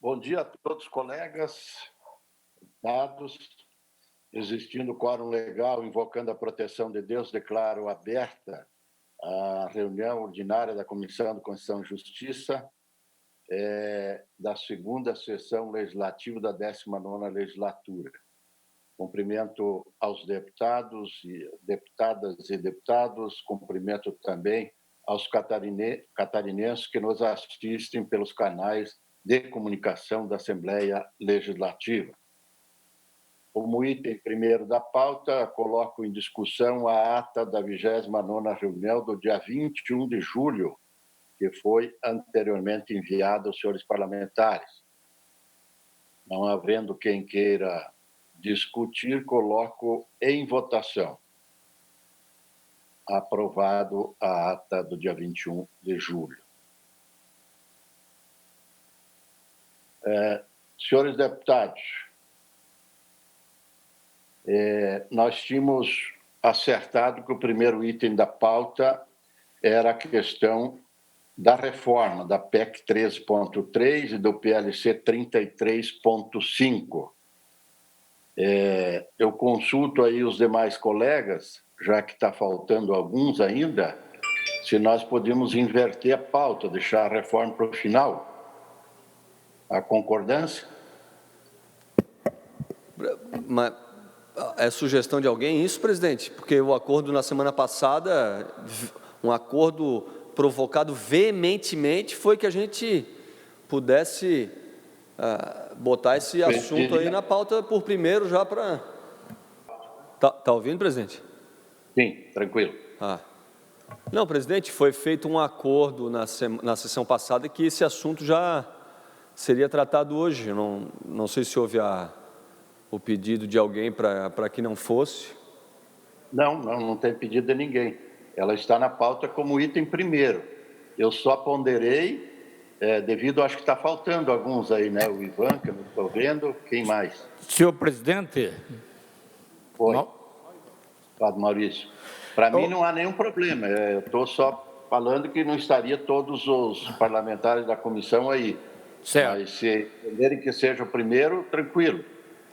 Bom dia a todos, colegas, dados. Existindo quórum legal, invocando a proteção de Deus, declaro aberta a reunião ordinária da Comissão de Constituição e Justiça da segunda sessão legislativa da 19ª legislatura. Cumprimento aos deputados e deputadas e deputados, cumprimento também aos catarinenses que nos assistem pelos canais de comunicação da Assembleia Legislativa. Como item primeiro da pauta, coloco em discussão a ata da 29ª reunião do dia 21 de julho, que foi anteriormente enviada aos senhores parlamentares. Não havendo quem queira discutir, coloco em votação. Aprovado a ata do dia 21 de julho. Senhores deputados, nós tínhamos acertado que o primeiro item da pauta era a questão da reforma da PEC 13.3 e do PLC 33.5. Eu consulto aí os demais colegas, já que está faltando alguns ainda, se nós podemos inverter a pauta, deixar a reforma para o final. A concordância? Mas é sugestão de alguém isso, presidente? Porque o acordo na semana passada, um acordo provocado veementemente, foi que a gente pudesse botar esse assunto aí na pauta por primeiro já para... Tá ouvindo, presidente? Sim, tranquilo. Não, presidente, foi feito um acordo na sessão passada que esse assunto já seria tratado hoje. Não sei se houve o pedido de alguém para que não fosse. Não tem pedido de ninguém. Ela está na pauta como item primeiro. Eu só ponderei, devido, acho que está faltando alguns aí, né? O Ivan, que eu não estou vendo, quem mais? Senhor presidente. Oi. Padre Maurício. Para mim não há nenhum problema. Eu estou só falando que não estaria todos os parlamentares da comissão aí. Certo. Mas se entenderem que seja o primeiro, tranquilo.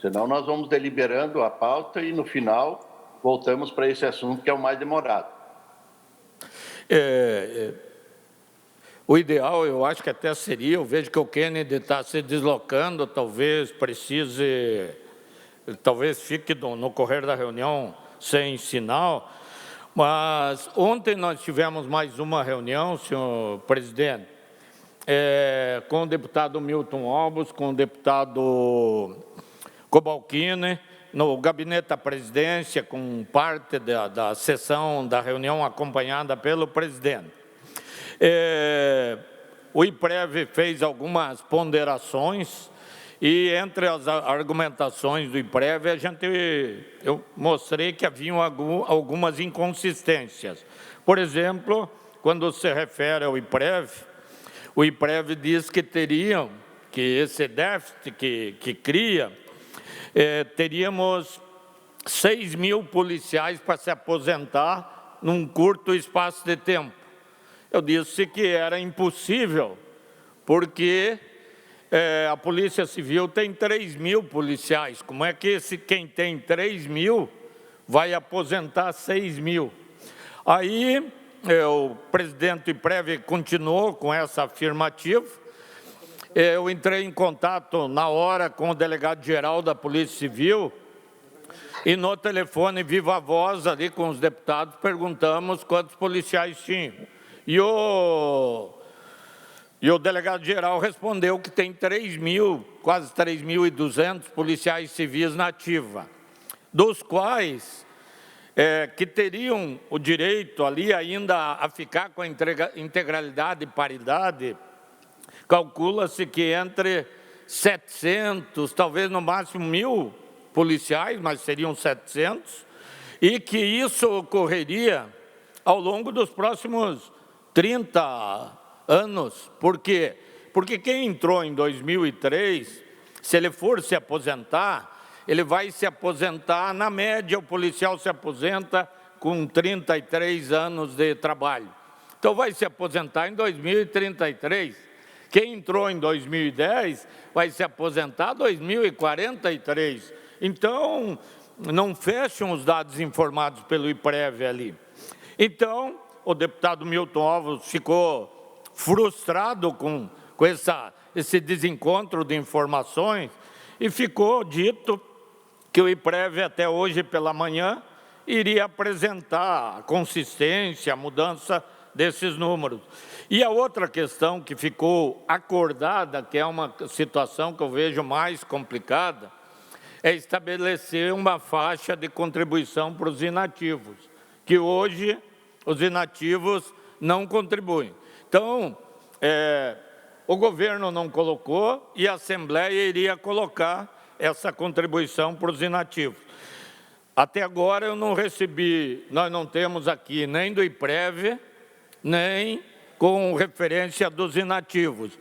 Senão nós vamos deliberando a pauta e no final voltamos para esse assunto que é o mais demorado. O ideal, eu acho que até seria, eu vejo que o Kennedy está se deslocando, talvez precise, talvez fique no correr da reunião sem sinal, mas ontem nós tivemos mais uma reunião, senhor presidente, com o deputado Milton Albos, com o deputado Cobalcini, no gabinete da presidência, com parte da sessão da reunião acompanhada pelo presidente. O IPREV fez algumas ponderações e entre as argumentações do IPREV, eu mostrei que haviam algumas inconsistências. Por exemplo, quando se refere ao IPREV, o IPREV diz que esse déficit que cria, teríamos 6 mil policiais para se aposentar num curto espaço de tempo. Eu disse que era impossível, porque a Polícia Civil tem 3 mil policiais. Como é que quem tem 3 mil vai aposentar 6 mil? Aí o presidente do IPREV continuou com essa afirmativa. Eu entrei em contato na hora com o delegado-geral da Polícia Civil e no telefone, viva voz, ali com os deputados, perguntamos quantos policiais tinham. E o delegado-geral respondeu que tem 3 mil, quase 3.200 policiais civis na ativa, dos quais que teriam o direito ali ainda a ficar com a integralidade e paridade. Calcula-se que entre 700, talvez no máximo 1.000 policiais, mas seriam 700, e que isso ocorreria ao longo dos próximos 30 anos. Por quê? Porque quem entrou em 2003, se ele for se aposentar, ele vai se aposentar, na média, o policial se aposenta com 33 anos de trabalho. Então, vai se aposentar em 2033. Quem entrou em 2010 vai se aposentar em 2043. Então, não fecham os dados informados pelo IPREV ali. Então, o deputado Milton Alves ficou frustrado com esse desencontro de informações e ficou dito que o IPREV, até hoje pela manhã, iria apresentar a consistência, a mudança desses números. E a outra questão que ficou acordada, que é uma situação que eu vejo mais complicada, é estabelecer uma faixa de contribuição para os inativos, que hoje os inativos não contribuem. Então, o governo não colocou e a Assembleia iria colocar essa contribuição para os inativos. Até agora eu não recebi, nós não temos aqui nem do IPREV, nem com referência dos inativos.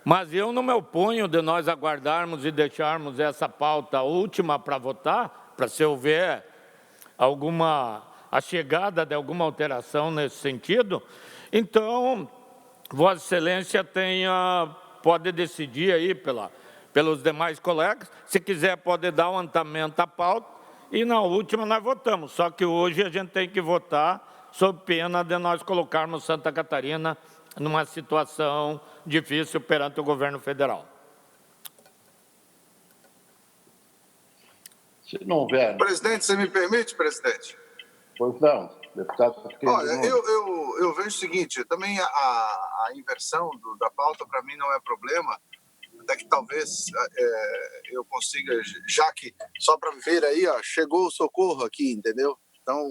Mas eu não me oponho de nós aguardarmos e deixarmos essa pauta última para votar, para se houver a chegada de alguma alteração nesse sentido. Então, Vossa Excelência pode decidir aí pelos demais colegas, se quiser pode dar um andamento à pauta, e na última nós votamos, só que hoje a gente tem que votar sob pena de nós colocarmos Santa Catarina numa situação difícil perante o governo federal. Se não houver... Presidente, você me permite, presidente? Pois não, deputado. Olha, eu vejo o seguinte, também a inversão da pauta para mim não é problema, até que talvez eu consiga, já que, só para ver aí, ó, chegou o socorro aqui, entendeu? Então,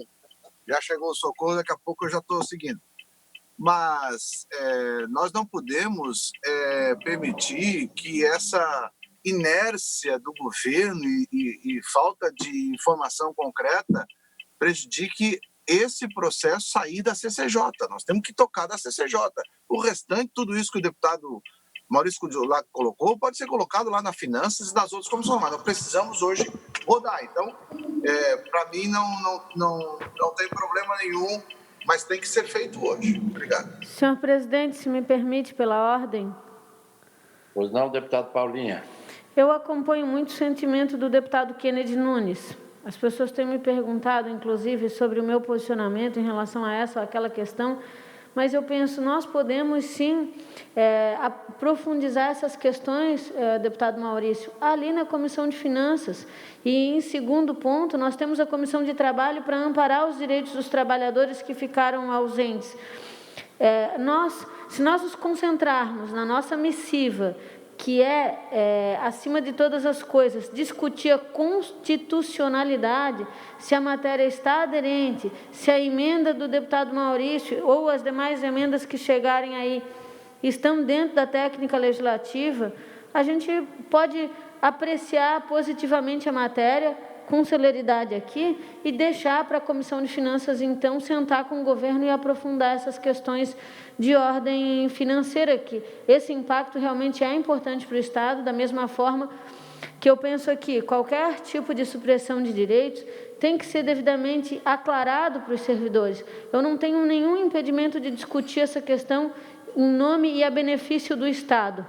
já chegou o socorro, daqui a pouco eu já estou seguindo. Mas nós não podemos permitir que essa inércia do governo e falta de informação concreta prejudique esse processo sair da CCJ. Nós temos que tocar da CCJ. O restante, tudo isso que o deputado Maurício Cudiola colocou, pode ser colocado lá na Finanças e nas outras comissões, mas nós precisamos hoje rodar. Então, para mim, não tem problema nenhum, mas tem que ser feito hoje. Obrigado. Senhor presidente, se me permite, pela ordem. Pois não, deputado Paulinha. Eu acompanho muito o sentimento do deputado Kennedy Nunes. As pessoas têm me perguntado, inclusive, sobre o meu posicionamento em relação a essa ou aquela questão, mas eu penso, nós podemos sim aprofundizar essas questões, deputado Maurício, ali na Comissão de Finanças. E, em segundo ponto, nós temos a Comissão de Trabalho para amparar os direitos dos trabalhadores que ficaram ausentes. Se nós nos concentrarmos na nossa missiva, que acima de todas as coisas, discutir a constitucionalidade, se a matéria está aderente, se a emenda do deputado Maurício ou as demais emendas que chegarem aí estão dentro da técnica legislativa, a gente pode apreciar positivamente a matéria, com celeridade aqui, e deixar para a Comissão de Finanças, então, sentar com o governo e aprofundar essas questões de ordem financeira aqui. Esse impacto realmente é importante para o Estado, da mesma forma que eu penso aqui, qualquer tipo de supressão de direitos tem que ser devidamente aclarado para os servidores. Eu não tenho nenhum impedimento de discutir essa questão em nome e a benefício do Estado,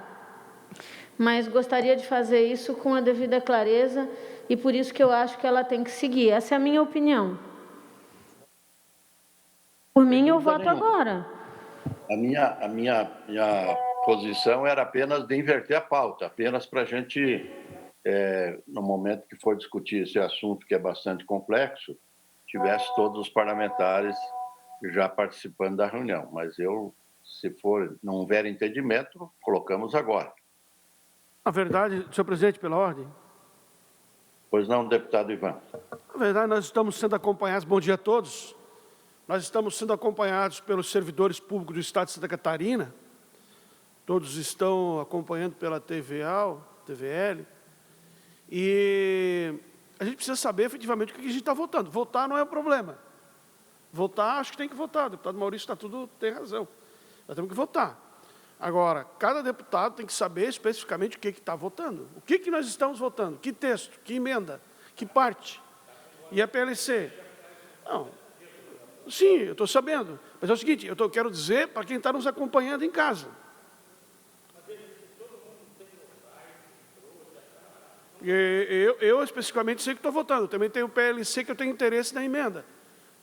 mas gostaria de fazer isso com a devida clareza, e por isso que eu acho que ela tem que seguir. Essa é a minha opinião. Por mim, eu voto agora. A minha posição era apenas de inverter a pauta, apenas para a gente, no momento que for discutir esse assunto, que é bastante complexo, tivesse todos os parlamentares já participando da reunião. Mas se não houver entendimento, colocamos agora. Na verdade, senhor presidente, pela ordem. Pois não, deputado Ivan. Na verdade, nós estamos sendo acompanhados, bom dia a todos, nós estamos sendo acompanhados pelos servidores públicos do Estado de Santa Catarina, todos estão acompanhando pela TVL, e a gente precisa saber efetivamente o que a gente está votando. Votar não é o problema. Votar, acho que tem que votar, o deputado Maurício tem razão, nós temos que votar. Agora, cada deputado tem que saber especificamente o que está votando. O que nós estamos votando? Que texto? Que emenda? Que parte? E a PLC? Não. Sim, eu estou sabendo. Mas é o seguinte, eu quero dizer para quem está nos acompanhando em casa. Eu especificamente sei que estou votando. Também tenho o PLC que eu tenho interesse na emenda.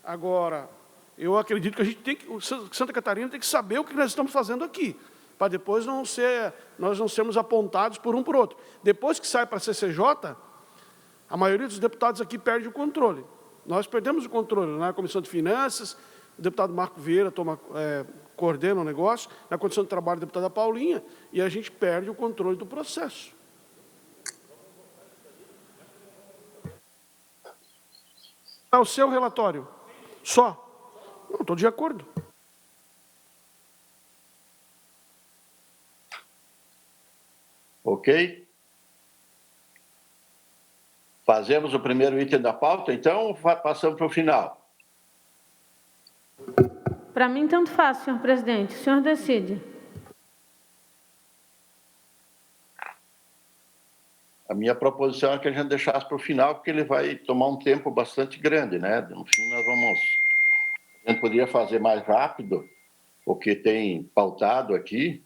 Agora, eu acredito que a gente tem que, Santa Catarina tem que saber o que nós estamos fazendo aqui, para depois nós não sermos apontados por um por outro. Depois que sai para a CCJ, a maioria dos deputados aqui perde o controle. Nós perdemos o controle na Comissão de Finanças, o deputado Marco Vieira coordena o negócio, na Comissão de Trabalho, a deputada Paulinha, e a gente perde o controle do processo. O seu relatório, só. Não, estou de acordo. Ok? Fazemos o primeiro item da pauta, então passamos para o final. Para mim, tanto faz, senhor presidente. O senhor decide. A minha proposição é que a gente deixasse para o final, porque ele vai tomar um tempo bastante grande, né? No fim, a gente poderia fazer mais rápido o que tem pautado aqui,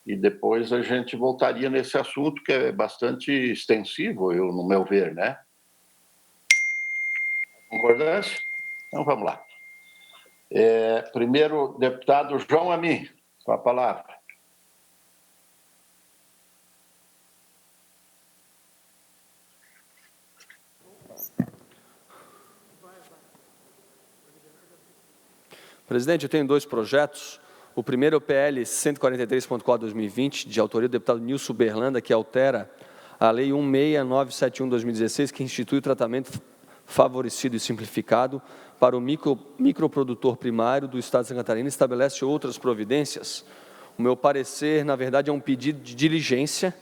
e depois a gente voltaria nesse assunto, que é bastante extensivo, no meu ver, né? Concordância? Então, vamos lá. Primeiro, deputado João Amin, com a palavra. Presidente, eu tenho dois projetos. O primeiro é o PL 143.4/2020, de autoria do deputado Nilson Berlanda, que altera a Lei 16971/2016, que institui o tratamento favorecido e simplificado para o microprodutor primário do Estado de Santa Catarina e estabelece outras providências. O meu parecer, na verdade, é um pedido de diligência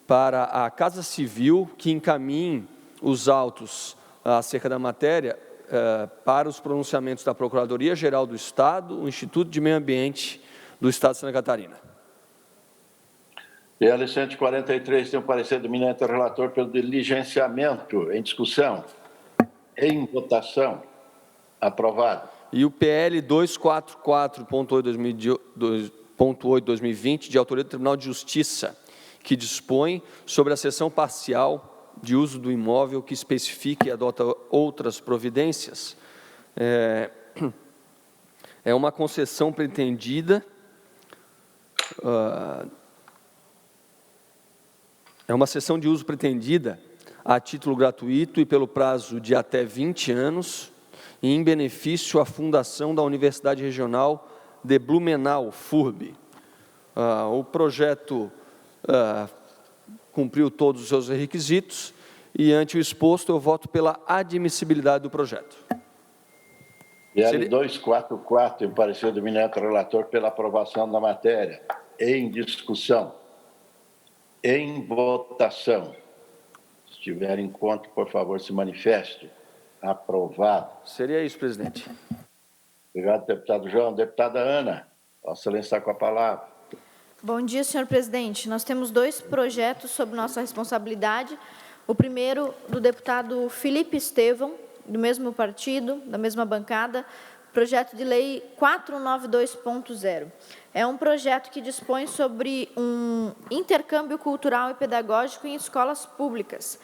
para a Casa Civil que encaminhe os autos acerca da matéria para os pronunciamentos da Procuradoria-Geral do Estado, o Instituto de Meio Ambiente do Estado de Santa Catarina. PL 143 tem o parecer do eminente relator pelo diligenciamento. Em discussão. Em votação. Aprovado. E o PL 244.8/2020, de autoria do Tribunal de Justiça, que dispõe sobre a cessão parcial de uso do imóvel que especifique e adota outras providências. É uma concessão pretendida, é uma cessão de uso pretendida a título gratuito e pelo prazo de até 20 anos, e em benefício à Fundação da Universidade Regional de Blumenau, FURB. O projeto cumpriu todos os seus requisitos e, ante o exposto, eu voto pela admissibilidade do projeto. PL 244, o parecer do eminente relator pela aprovação da matéria. Em discussão. Em votação. Se estiver em conta, por favor, se manifeste. Aprovado. Seria isso, presidente. Obrigado, deputado João. Deputada Ana, Vossa Excelência está com a palavra. Bom dia, senhor presidente. Nós temos dois projetos sob nossa responsabilidade. O primeiro, do deputado Felipe Estevão, do mesmo partido, da mesma bancada, projeto de lei 492.0. É um projeto que dispõe sobre um intercâmbio cultural e pedagógico em escolas públicas.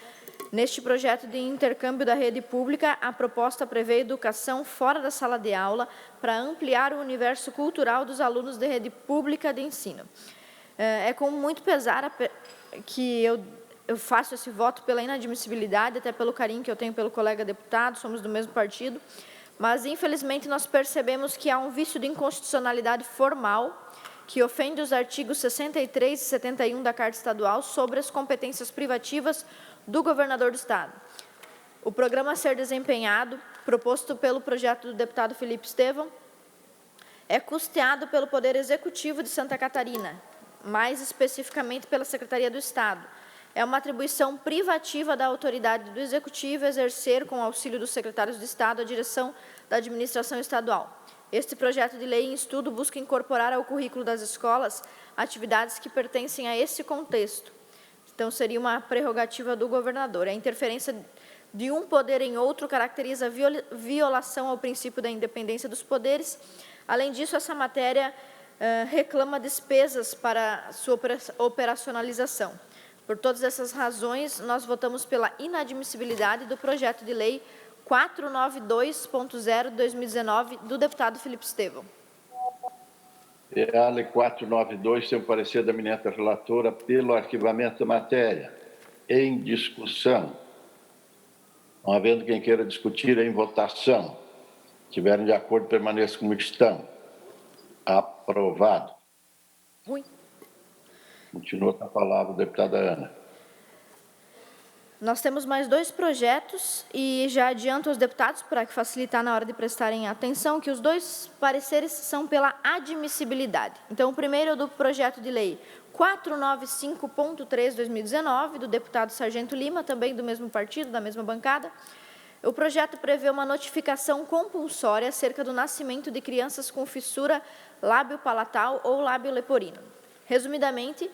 Neste projeto de intercâmbio da rede pública, a proposta prevê educação fora da sala de aula para ampliar o universo cultural dos alunos de rede pública de ensino. É com muito pesar que eu faço esse voto pela inadmissibilidade, até pelo carinho que eu tenho pelo colega deputado, somos do mesmo partido, mas, infelizmente, nós percebemos que há um vício de inconstitucionalidade formal que ofende os artigos 63 e 71 da Carta Estadual sobre as competências privativas do governador do Estado. O programa a ser desempenhado, proposto pelo projeto do deputado Felipe Estevão, é custeado pelo Poder Executivo de Santa Catarina, mais especificamente pela Secretaria do Estado. É uma atribuição privativa da autoridade do Executivo exercer, com o auxílio dos secretários de Estado, a direção da administração estadual. Este projeto de lei em estudo busca incorporar ao currículo das escolas atividades que pertencem a esse contexto. Então, seria uma prerrogativa do governador. A interferência de um poder em outro caracteriza violação ao princípio da independência dos poderes. Além disso, essa matéria reclama despesas para sua operacionalização. Por todas essas razões, nós votamos pela inadmissibilidade do projeto de lei 492.0/2019 do deputado Filipe Estevão. PL 492 tem o parecer da eminente relatora pelo arquivamento da matéria. Em discussão. Não havendo quem queira discutir, em votação. Se estiverem de acordo, permaneçam como estão. Aprovado. Ruim. Continua com a palavra a deputada Ana. Nós temos mais 2 projetos e já adianto aos deputados, para que facilitar na hora de prestarem atenção, que os 2 pareceres são pela admissibilidade. Então, o primeiro é do projeto de lei 495.3/2019, do deputado Sargento Lima, também do mesmo partido, da mesma bancada. O projeto prevê uma notificação compulsória acerca do nascimento de crianças com fissura lábio-palatal ou lábio-leporino. Resumidamente,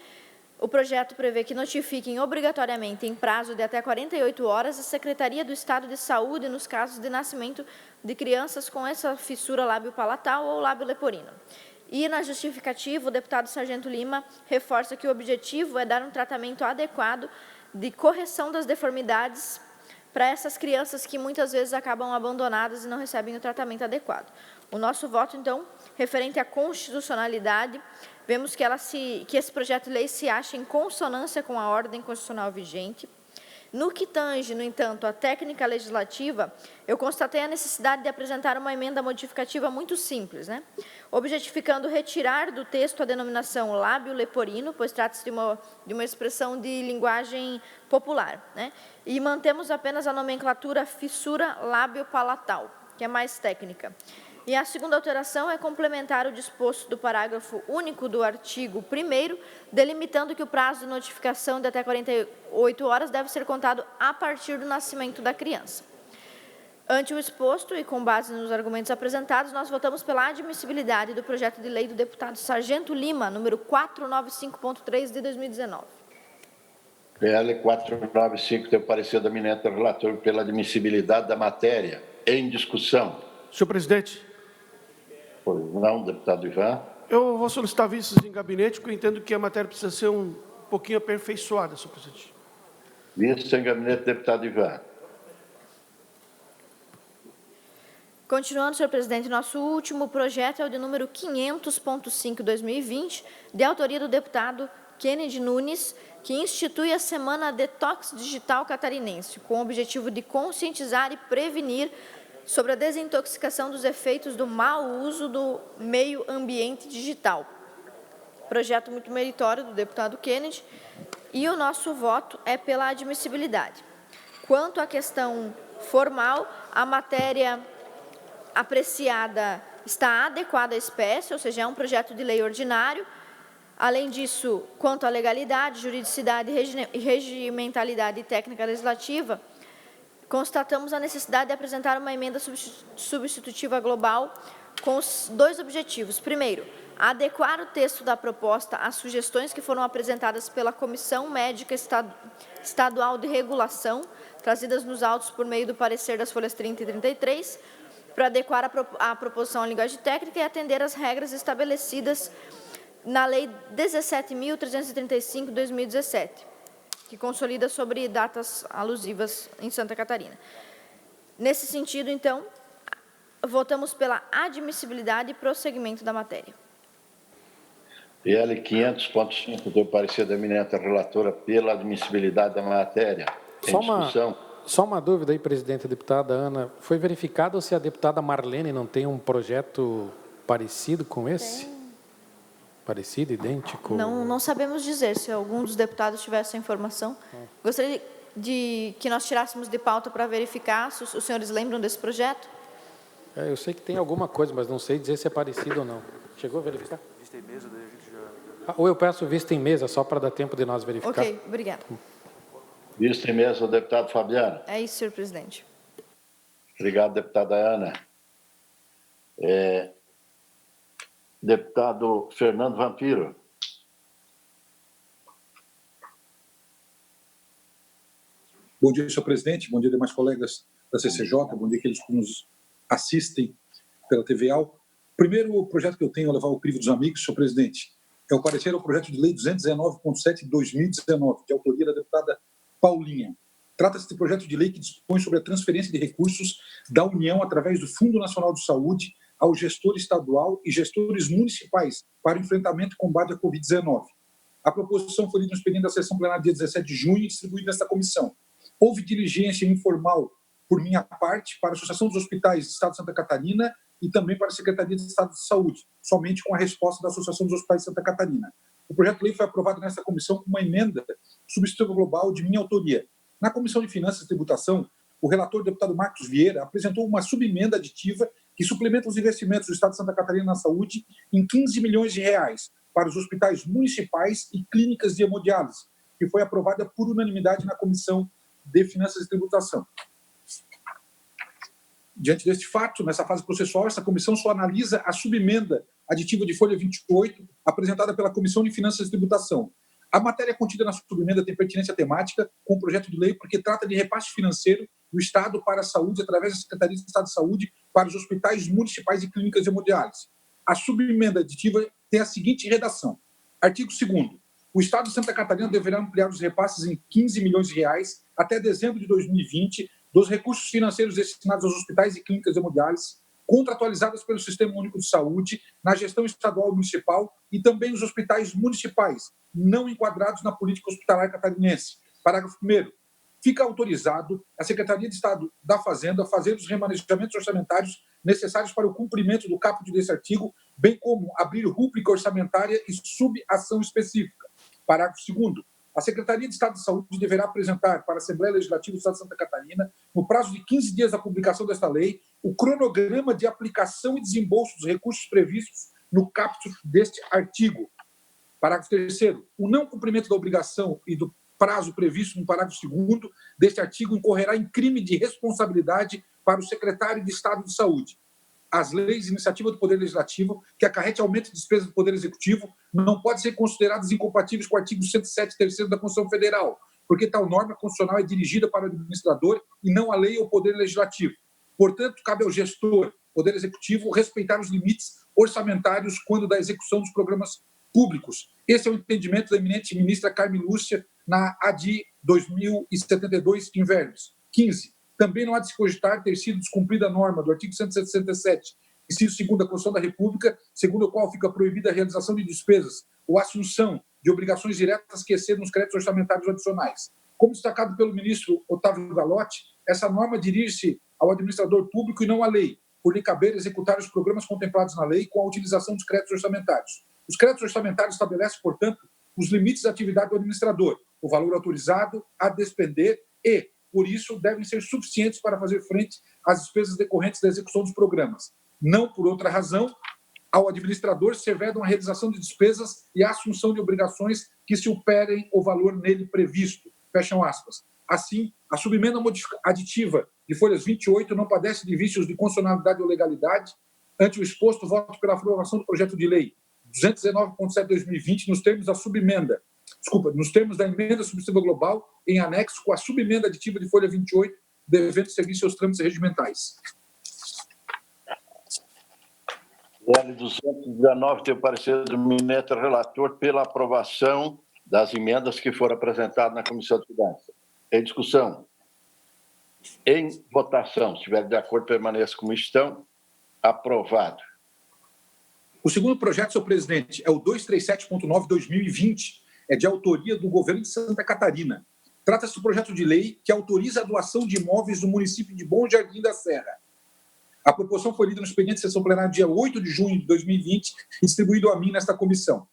o projeto prevê que notifiquem obrigatoriamente, em prazo de até 48 horas, a Secretaria do Estado de Saúde nos casos de nascimento de crianças com essa fissura lábio-palatal ou lábio-leporino. E, na justificativa, o deputado Sargento Lima reforça que o objetivo é dar um tratamento adequado de correção das deformidades para essas crianças que muitas vezes acabam abandonadas e não recebem o tratamento adequado. O nosso voto, então, referente à constitucionalidade, vemos que esse projeto de lei se acha em consonância com a ordem constitucional vigente. No que tange, no entanto, à técnica legislativa, eu constatei a necessidade de apresentar uma emenda modificativa muito simples, objetificando retirar do texto a denominação lábio-leporino, pois trata-se de uma expressão de linguagem popular, e mantemos apenas a nomenclatura fissura lábio-palatal, que é mais técnica. E a segunda alteração é complementar o disposto do parágrafo único do artigo 1º, delimitando que o prazo de notificação de até 48 horas deve ser contado a partir do nascimento da criança. Ante o exposto e com base nos argumentos apresentados, nós votamos pela admissibilidade do projeto de lei do deputado Sargento Lima, número 495.3 de 2019. PL 495 tem o parecer da eminente relatora pela admissibilidade da matéria. Em discussão. Senhor presidente. Pois não, deputado Ivan. Eu vou solicitar vistas em gabinete, porque eu entendo que a matéria precisa ser um pouquinho aperfeiçoada, senhor presidente. Vista em gabinete, deputado Ivan. Continuando, senhor presidente, nosso último projeto é o de número 500.5/2020, de autoria do deputado Kennedy Nunes, que institui a Semana Detox Digital Catarinense, com o objetivo de conscientizar e prevenir sobre a desintoxicação dos efeitos do mau uso do meio ambiente digital. Projeto muito meritório do deputado Kennedy, e o nosso voto é pela admissibilidade. Quanto à questão formal, a matéria apreciada está adequada à espécie, ou seja, é um projeto de lei ordinário. Além disso, quanto à legalidade, juridicidade e regimentalidade técnica legislativa, constatamos a necessidade de apresentar uma emenda substitutiva global com os 2 objetivos. Primeiro, adequar o texto da proposta às sugestões que foram apresentadas pela Comissão Médica Estadual de Regulação, trazidas nos autos por meio do parecer das folhas 30 e 33, para adequar a proposição à linguagem técnica e atender às regras estabelecidas na Lei 17.335/2017, que consolida sobre datas alusivas em Santa Catarina. Nesse sentido, então, votamos pela admissibilidade e prosseguimento da matéria. PL 500.5 do parecer da eminente relatora pela admissibilidade da matéria. Em discussão. Só uma dúvida aí, presidente, deputada Ana. Foi verificado se a deputada Marlene não tem um projeto parecido com esse? Parecido, idêntico? Não sabemos dizer se algum dos deputados tivesse essa informação. Gostaria de que nós tirássemos de pauta para verificar se os senhores lembram desse projeto. Eu sei que tem alguma coisa, mas não sei dizer se é parecido ou não. Chegou a verificar? Vista em mesa, daí a gente já... ou eu peço vista em mesa, só para dar tempo de nós verificar. Ok, obrigada. Vista em mesa, o deputado Fabiano. É isso, senhor presidente. Obrigado, deputada Ana. Deputado Fernando Vampiro. Bom dia, senhor presidente. Bom dia, demais colegas da CCJ. Bom dia aqueles que nos assistem pela TVAL. Primeiro, o projeto que eu tenho é levar o crivo dos amigos, senhor presidente. é o parecer ao projeto de lei 219.7 de 2019, de autoria da deputada Paulinha. Trata-se de projeto de lei que dispõe sobre a transferência de recursos da União através do Fundo Nacional de Saúde ao gestor estadual e gestores municipais para o enfrentamento e combate à Covid-19. A proposição foi lida no expediente da sessão plenária dia 17 de junho e distribuída nesta comissão. Houve diligência informal por minha parte para a Associação dos Hospitais do Estado de Santa Catarina e também para a Secretaria de Estado de Saúde, somente com a resposta da Associação dos Hospitais de Santa Catarina. O projeto de lei foi aprovado nesta comissão com uma emenda substitutiva global de minha autoria. Na Comissão de Finanças e Tributação, o relator, o deputado Marcos Vieira, apresentou uma subemenda aditiva que suplementa os investimentos do Estado de Santa Catarina na saúde em 15 milhões de reais para os hospitais municipais e clínicas de hemodiálise, que foi aprovada por unanimidade na Comissão de Finanças e Tributação. Diante deste fato, nessa fase processual, essa comissão só analisa a subemenda aditiva de folha 28, apresentada pela Comissão de Finanças e Tributação. A matéria contida na subemenda tem pertinência temática com o projeto de lei porque trata de repasse financeiro do Estado para a saúde através da Secretaria de Estado de Saúde para os hospitais municipais e clínicas de hemodiálise. A subemenda aditiva tem a seguinte redação. Artigo 2º. O Estado de Santa Catarina deverá ampliar os repasses em 15 milhões de reais até dezembro de 2020 dos recursos financeiros destinados aos hospitais e clínicas de hemodiálise, contratualizadas pelo Sistema Único de Saúde, na gestão estadual e municipal e também os hospitais municipais, não enquadrados na política hospitalar catarinense. Parágrafo 1º. Fica autorizado a Secretaria de Estado da Fazenda a fazer os remanejamentos orçamentários necessários para o cumprimento do caput desse artigo, bem como abrir rúbrica orçamentária e subação específica. Parágrafo 2º. A Secretaria de Estado de Saúde deverá apresentar para a Assembleia Legislativa do Estado de Santa Catarina, no prazo de 15 dias da publicação desta lei, o cronograma de aplicação e desembolso dos recursos previstos no caput deste artigo. Parágrafo 3º. O não cumprimento da obrigação e do prazo previsto no parágrafo 2º deste artigo incorrerá em crime de responsabilidade para o secretário de Estado de Saúde. As leis de iniciativa do Poder Legislativo que acarrete aumento de despesas do Poder Executivo não podem ser consideradas incompatíveis com o artigo 107, 3º da Constituição Federal, porque tal norma constitucional é dirigida para o administrador e não a lei ou o Poder Legislativo. Portanto, cabe ao gestor, Poder Executivo, respeitar os limites orçamentários quando da execução dos programas públicos. Esse é o entendimento da eminente ministra Carmen Lúcia na ADI 2072, em verbos. 15. Também não há de se cogitar ter sido descumprida a norma do artigo 167, inciso 2º da Constituição da República, segundo o qual fica proibida a realização de despesas ou assunção de obrigações diretas que excedam os créditos orçamentários adicionais. Como destacado pelo ministro Otávio Galotti, essa norma dirige-se ao administrador público e não à lei, por lhe caber executar os programas contemplados na lei com a utilização dos créditos orçamentários. Os créditos orçamentários estabelecem, portanto, os limites da atividade do administrador, o valor autorizado a despender e, por isso, devem ser suficientes para fazer frente às despesas decorrentes da execução dos programas. Não por outra razão, ao administrador se vedam a realização de despesas e a assunção de obrigações que superem o valor nele previsto. Fecham aspas. Assim, a subemenda aditiva de folhas 28 não padece de vícios de constitucionalidade ou legalidade. Ante o exposto, voto pela aprovação do projeto de lei 219.7/2020 nos termos da subemenda, nos termos da emenda substitutiva global, em anexo com a subemenda aditiva de folha 28, devendo seguir seus trâmites regimentais. PL 219 tem o parecer do ministro relator pela aprovação das emendas que foram apresentadas na Comissão de Finanças. Em discussão. Em votação. Se estiver de acordo, permaneça como estão. Aprovado. O segundo projeto, senhor presidente, é o 237.9/2020, é de autoria do governo de Santa Catarina. Trata-se do projeto de lei que autoriza a doação de imóveis no município de Bom Jardim da Serra. A proposição foi lida no expediente de sessão plenária dia 8 de junho de 2020 e distribuído a mim nesta comissão.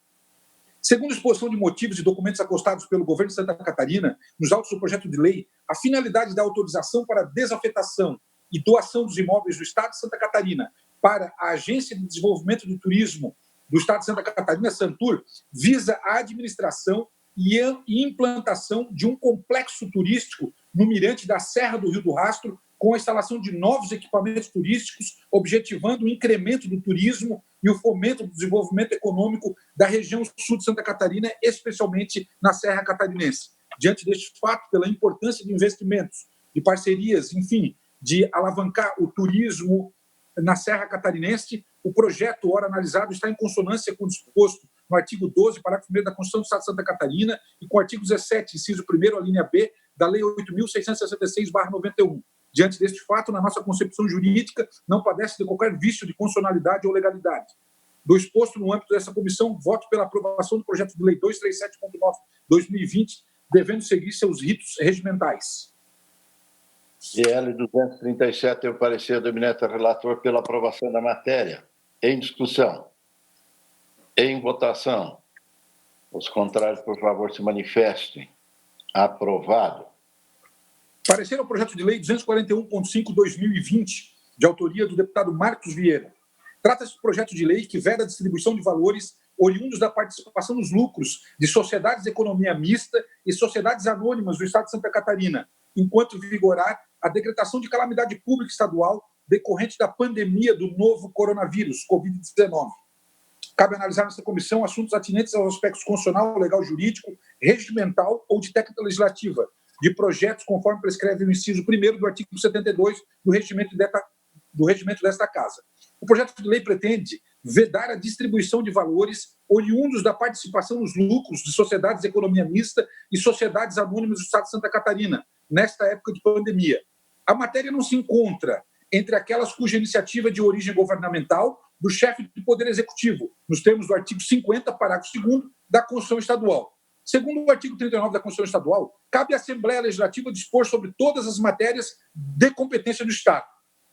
Segundo a exposição de motivos e documentos acostados pelo governo de Santa Catarina, nos autos do projeto de lei, a finalidade da autorização para desafetação e doação dos imóveis do Estado de Santa Catarina para a Agência de Desenvolvimento do Turismo do Estado de Santa Catarina, Santur, visa a administração e a implantação de um complexo turístico no mirante da Serra do Rio do Rastro, com a instalação de novos equipamentos turísticos, objetivando o incremento do turismo e o fomento do desenvolvimento econômico da região sul de Santa Catarina, especialmente na Serra Catarinense. Diante deste fato, pela importância de investimentos, de parcerias, enfim, de alavancar o turismo na Serra Catarinense, o projeto, ora analisado, está em consonância com o disposto no artigo 12, parágrafo 1º da Constituição do Estado de Santa Catarina e com o artigo 17, inciso 1º, a linha B, da Lei 8.666/91. Diante deste fato, na nossa concepção jurídica, não padece de qualquer vício de constitucionalidade ou legalidade. Do exposto no âmbito dessa comissão, voto pela aprovação do projeto de lei 237.9/2020, devendo seguir seus ritos regimentais. PL 237 é o parecer do eminente relator pela aprovação da matéria. Em discussão. Em votação. Os contrários, por favor, se manifestem. Aprovado. Parecer ao projeto de lei 241.5/2020, de autoria do deputado Marcos Vieira. Trata-se de projeto de lei que veda a distribuição de valores oriundos da participação nos lucros de sociedades de economia mista e sociedades anônimas do Estado de Santa Catarina, enquanto vigorar a decretação de calamidade pública estadual decorrente da pandemia do novo coronavírus, Covid-19. Cabe analisar nesta comissão assuntos atinentes aos aspectos constitucional, legal, jurídico, regimental ou de técnica legislativa, de projetos conforme prescreve o inciso 1º do artigo 72 do regimento desta Casa. O projeto de lei pretende vedar a distribuição de valores oriundos da participação nos lucros de sociedades de economia mista e sociedades anônimas do Estado de Santa Catarina, nesta época de pandemia. A matéria não se encontra entre aquelas cuja iniciativa é de origem governamental do chefe do Poder Executivo, nos termos do artigo 50, parágrafo 2º da Constituição Estadual. Segundo o artigo 39 da Constituição Estadual, cabe à Assembleia Legislativa dispor sobre todas as matérias de competência do Estado.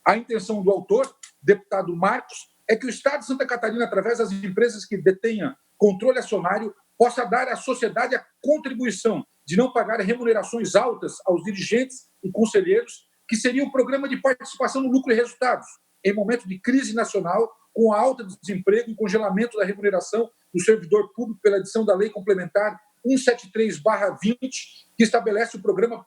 A intenção do autor, deputado Marcos, é que o Estado de Santa Catarina, através das empresas que detenham controle acionário, possa dar à sociedade a contribuição de não pagar remunerações altas aos dirigentes e conselheiros, que seria o programa de participação no lucro e resultados, em momento de crise nacional, com a alta do desemprego e congelamento da remuneração do servidor público pela edição da Lei Complementar 173/20, que estabelece o programa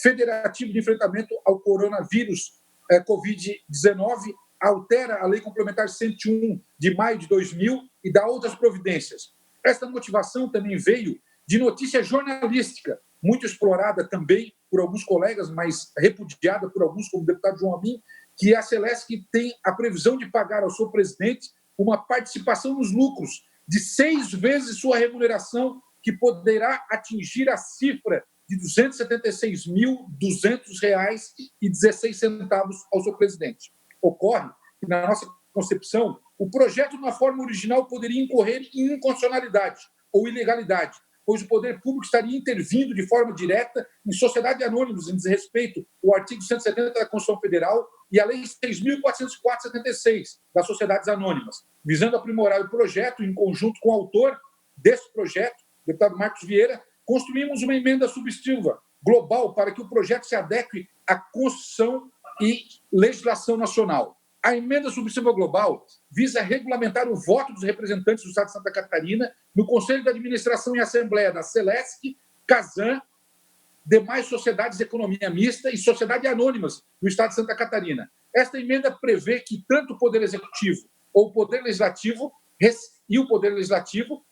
federativo de enfrentamento ao coronavírus Covid-19, altera a Lei Complementar 101 de maio de 2000 e dá outras providências. Esta motivação também veio de notícia jornalística, muito explorada também por alguns colegas, mas repudiada por alguns, como o deputado João Amin, que a Celesc tem a previsão de pagar ao seu presidente uma participação nos lucros de 6 vezes sua remuneração, que poderá atingir a cifra de R$ 276.200,16 ao seu presidente. Ocorre que, na nossa concepção, o projeto, na forma original, poderia incorrer em inconstitucionalidade ou ilegalidade, pois o poder público estaria intervindo de forma direta em sociedades anônimas, em desrespeito ao artigo 170 da Constituição Federal e a Lei 6.404/76 das sociedades anônimas, visando aprimorar o projeto. Em conjunto com o autor desse projeto, o deputado Marcos Vieira, construímos uma emenda substantiva global para que o projeto se adeque à Constituição e legislação nacional. A emenda substantiva global visa regulamentar o voto dos representantes do Estado de Santa Catarina no Conselho de Administração e Assembleia da Celesc, Casan, demais sociedades de economia mista e sociedades anônimas do Estado de Santa Catarina. Esta emenda prevê que tanto o Poder Executivo ou o Poder Legislativo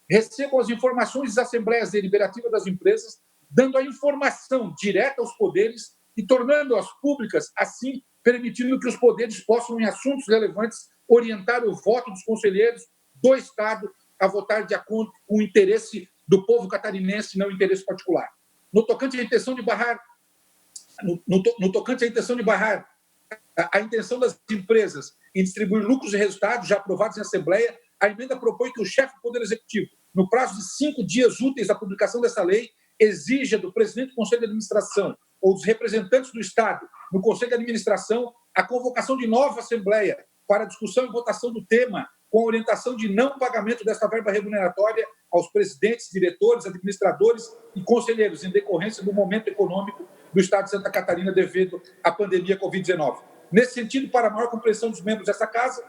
recebam as informações das assembleias deliberativas das empresas, dando a informação direta aos poderes e tornando-as públicas, assim permitindo que os poderes possam, em assuntos relevantes, orientar o voto dos conselheiros do Estado a votar de acordo com o interesse do povo catarinense, não o interesse particular. No tocante à intenção de barrar a intenção das empresas em distribuir lucros e resultados já aprovados em Assembleia, a emenda propõe que o chefe do Poder Executivo, no prazo de 5 dias úteis da publicação dessa lei, exija do presidente do Conselho de Administração ou dos representantes do Estado no Conselho de Administração a convocação de nova Assembleia para discussão e votação do tema, com a orientação de não pagamento desta verba remuneratória aos presidentes, diretores, administradores e conselheiros, em decorrência do momento econômico do Estado de Santa Catarina devido à pandemia Covid-19. Nesse sentido, para a maior compreensão dos membros dessa Casa,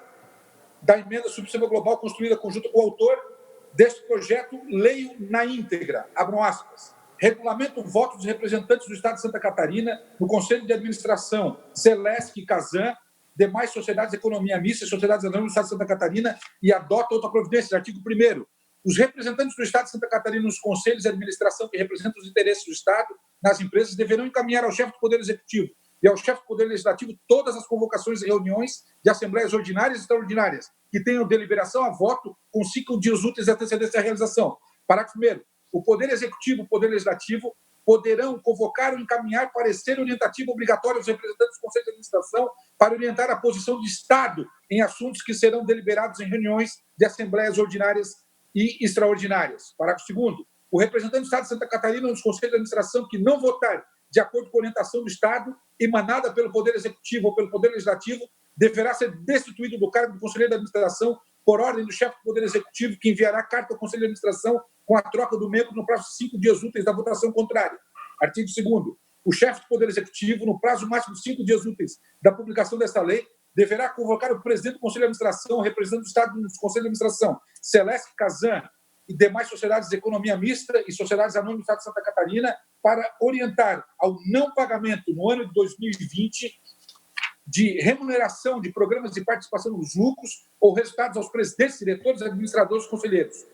da emenda substantiva global construída conjunto com o autor deste projeto, leio na íntegra, abram aspas, regulamenta o voto dos representantes do Estado de Santa Catarina no Conselho de Administração, Celesc e Casan, demais sociedades de economia mista e sociedades anônimas do Estado de Santa Catarina, e adota outra providência. Artigo 1º. Os representantes do Estado de Santa Catarina nos conselhos de administração que representam os interesses do Estado nas empresas deverão encaminhar ao chefe do Poder Executivo e ao chefe do Poder Legislativo todas as convocações e reuniões de assembleias ordinárias e extraordinárias que tenham deliberação a voto com 5 dias úteis de antecedência à realização. Parágrafo 1º. O Poder Executivo e o Poder Legislativo poderão convocar ou encaminhar parecer orientativo obrigatório aos representantes do Conselho de Administração para orientar a posição do Estado em assuntos que serão deliberados em reuniões de assembleias ordinárias e extraordinárias. Parágrafo 2º. O representante do Estado de Santa Catarina nos Conselhos de Administração que não votar de acordo com a orientação do Estado, emanada pelo Poder Executivo ou pelo Poder Legislativo, deverá ser destituído do cargo de conselheiro de administração por ordem do chefe do Poder Executivo, que enviará carta ao Conselho de Administração com a troca do membro no prazo de 5 dias úteis da votação contrária. Artigo 2º. O chefe do Poder Executivo, no prazo máximo de 5 dias úteis da publicação desta lei, deverá convocar o presidente do Conselho de Administração, o representante do Estado no Conselho de Administração, Celeste Kazan, e demais sociedades de economia mista e sociedades anônimas do Estado de Santa Catarina para orientar ao não pagamento no ano de 2020 de remuneração de programas de participação nos lucros ou resultados aos presidentes, diretores, administradores e conselheiros.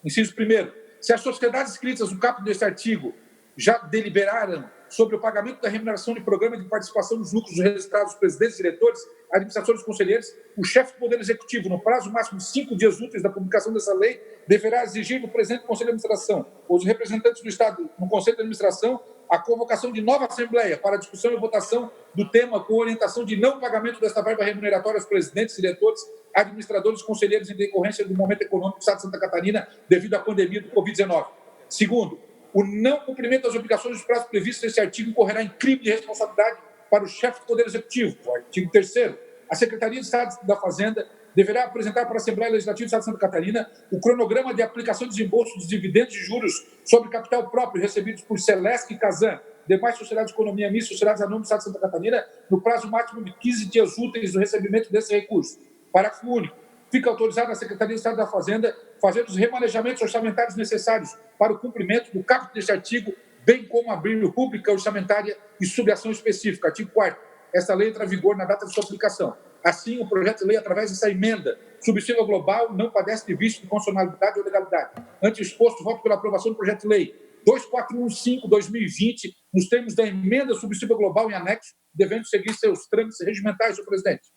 Inciso 1º. Se as sociedades inscritas no caput deste artigo já deliberaram sobre o pagamento da remuneração de programa de participação nos lucros dos resultados dos presidentes, diretores, administradores e conselheiros, o chefe do Poder Executivo, no prazo máximo de 5 dias úteis da publicação dessa lei, deverá exigir do presidente do Conselho de Administração ou dos representantes do Estado no Conselho de Administração a convocação de nova Assembleia para discussão e votação do tema com orientação de não pagamento desta verba remuneratória aos presidentes, diretores, administradores e conselheiros em decorrência do momento econômico do Estado de Santa Catarina devido à pandemia do Covid-19. Segundo, o não cumprimento das obrigações dos prazos previstos nesse artigo incorrerá em crime de responsabilidade para o chefe do Poder Executivo. O artigo 3º. A Secretaria de Estado da Fazenda deverá apresentar para a Assembleia Legislativa do Estado de Santa Catarina o cronograma de aplicação dos impostos dos dividendos e juros sobre capital próprio recebidos por Celeste e Kazan, demais sociedades de economia mista, sociedades anônimas do Estado de Santa Catarina, no prazo máximo de 15 dias úteis do recebimento desse recurso. Parágrafo único. Fica autorizada a Secretaria de Estado da Fazenda fazer os remanejamentos orçamentários necessários para o cumprimento do caput deste artigo, bem como abrir rúbrica orçamentária e subação específica. Artigo 4º. Esta lei entra em vigor na data de sua aplicação. Assim, o projeto de lei, através dessa emenda substantiva global, não padece de vício de constitucionalidade ou legalidade. Ante o exposto, voto pela aprovação do projeto de lei 2415/2020, nos termos da emenda substantiva global em anexo, devendo seguir seus trâmites regimentais, senhor presidente.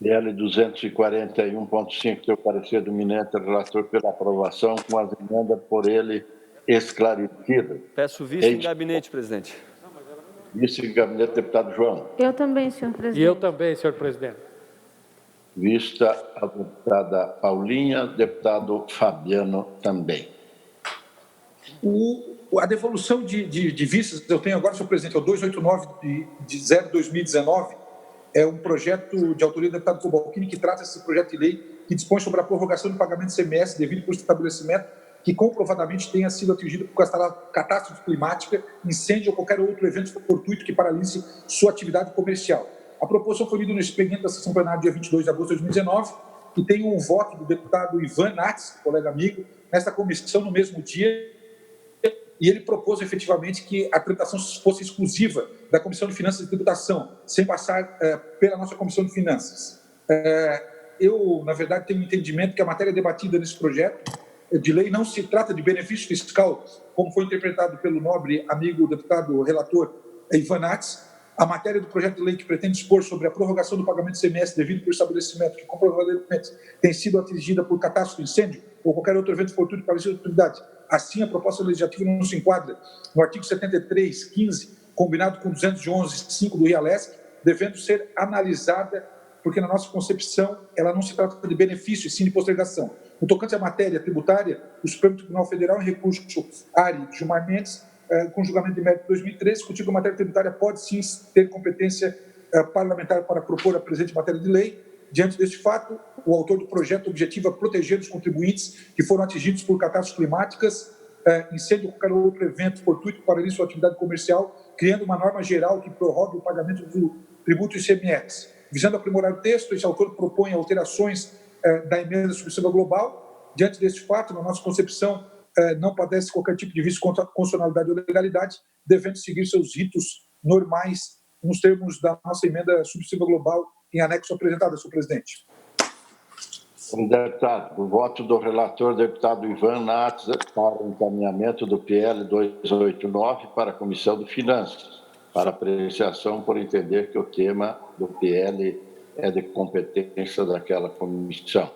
PL 241.5, teu parecer do eminente relator pela aprovação com as emendas por ele esclarecidas. Peço vista em gabinete, presidente. Vista em gabinete, deputado João. Eu também, senhor presidente. E eu também, senhor presidente. Vista a deputada Paulinha, deputado Fabiano também. A devolução de vistas que eu tenho agora, senhor presidente, é o 289/2019, é um projeto de autoria do deputado Cobalcini que trata esse projeto de lei que dispõe sobre a prorrogação do pagamento de CMS devido por estabelecimento que comprovadamente tenha sido atingido por catástrofe climática, incêndio ou qualquer outro evento fortuito que paralise sua atividade comercial. A proposição foi lida no expediente da sessão plenária dia 22 de agosto de 2019 e tem um voto do deputado Ivan Nats, colega amigo, nesta comissão no mesmo dia, e ele propôs efetivamente que a tramitação fosse exclusiva da Comissão de Finanças e Tributação, sem passar pela nossa Comissão de Finanças. Eu, na verdade, tenho um entendimento que a matéria debatida nesse projeto de lei não se trata de benefício fiscal, como foi interpretado pelo nobre amigo deputado relator Ivan Nats. A matéria do projeto de lei que pretende dispor sobre a prorrogação do pagamento de CMS devido por estabelecimento que comprovadamente tem sido atingida por catástrofe, incêndio ou qualquer outro evento fortuito para a atividade. Assim, a proposta legislativa não se enquadra no artigo 73.15, combinado com 211.5 do RIALESC, devendo ser analisada, porque na nossa concepção ela não se trata de benefício, e sim de postergação. No tocante à matéria tributária, o Supremo Tribunal Federal, em recurso Ari Gilmar Mendes, com julgamento de mérito de 2013, discutiu que a matéria tributária pode sim ter competência parlamentar para propor a presente matéria de lei. Diante deste fato, o autor do projeto objetiva proteger os contribuintes que foram atingidos por catástrofes climáticas, incêndio ou qualquer outro evento fortuito que paralise sua atividade comercial, criando uma norma geral que prorrogue o pagamento do tributo ICMS. Visando aprimorar o texto, esse autor propõe alterações da emenda substantiva global. Diante deste fato, na nossa concepção, não padece qualquer tipo de vício contra constitucionalidade ou legalidade, devendo seguir seus ritos normais nos termos da nossa emenda substantiva global em anexo apresentada, senhor presidente. Deputado, o voto do relator, deputado Ivan Nats, para o encaminhamento do PL 289 para a Comissão de Finanças. para apreciação, por entender que o tema do PL é de competência daquela comissão.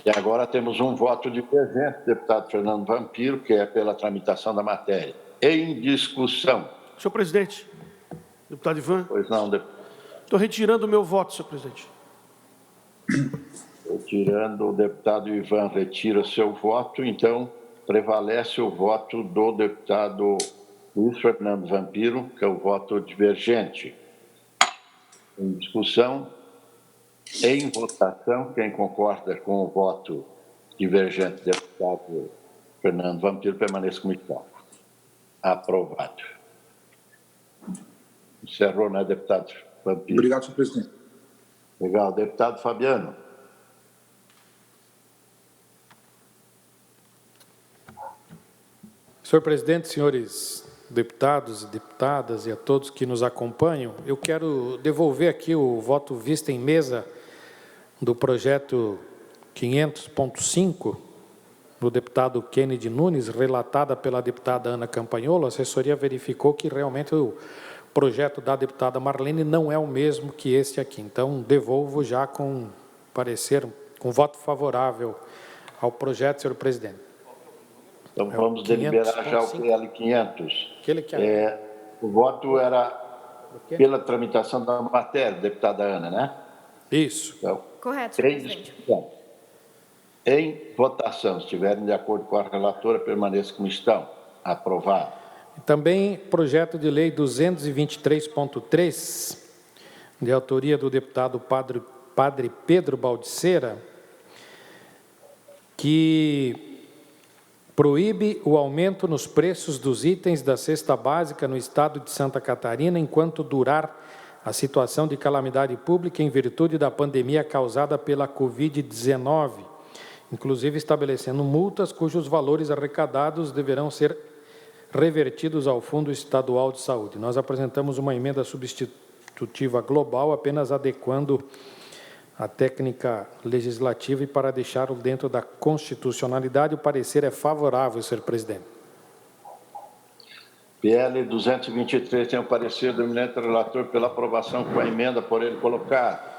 E agora temos um voto divergente, deputado Fernando Vampiro, que é pela tramitação da matéria. Em discussão. Senhor presidente, deputado Ivan. Pois não, deputado. Estou retirando o meu voto, senhor presidente. Retirando, o deputado Ivan retira seu voto, então prevalece o voto do deputado Luiz Fernando Vampiro, que é o voto divergente. Em discussão, em votação, quem concorda com o voto divergente do deputado Fernando Vampiro permaneça como está. Aprovado. Encerrou, né, deputado Vampiro? Obrigado, senhor presidente. Legal. Deputado Fabiano. Senhor presidente, senhores deputados e deputadas e a todos que nos acompanham, eu quero devolver aqui o voto visto em mesa do projeto 500.5 do deputado Kennedy Nunes, relatada pela deputada Ana Campagnolo. A assessoria verificou que realmente o projeto da deputada Marlene não é o mesmo que este aqui. Então, devolvo já com parecer, com voto favorável ao projeto, senhor presidente. Então, vamos deliberar já o PL 500. O voto era pela tramitação da matéria, deputada Ana, né? Isso. Então, Correto, senhor presidente. Em votação, se estiverem de acordo com a relatora, permaneça como estão. Aprovado. Também projeto de lei 223.3, de autoria do deputado Padre Pedro Baldiceira, que proíbe o aumento nos preços dos itens da cesta básica no estado de Santa Catarina enquanto durar a situação de calamidade pública em virtude da pandemia causada pela Covid-19, inclusive estabelecendo multas cujos valores arrecadados deverão ser revertidos ao Fundo Estadual de Saúde. Nós apresentamos uma emenda substitutiva global, apenas adequando a técnica legislativa e para deixá-lo dentro da constitucionalidade, o parecer é favorável, senhor presidente. PL 223 tem o parecer do eminente relator pela aprovação com a emenda por ele colocada.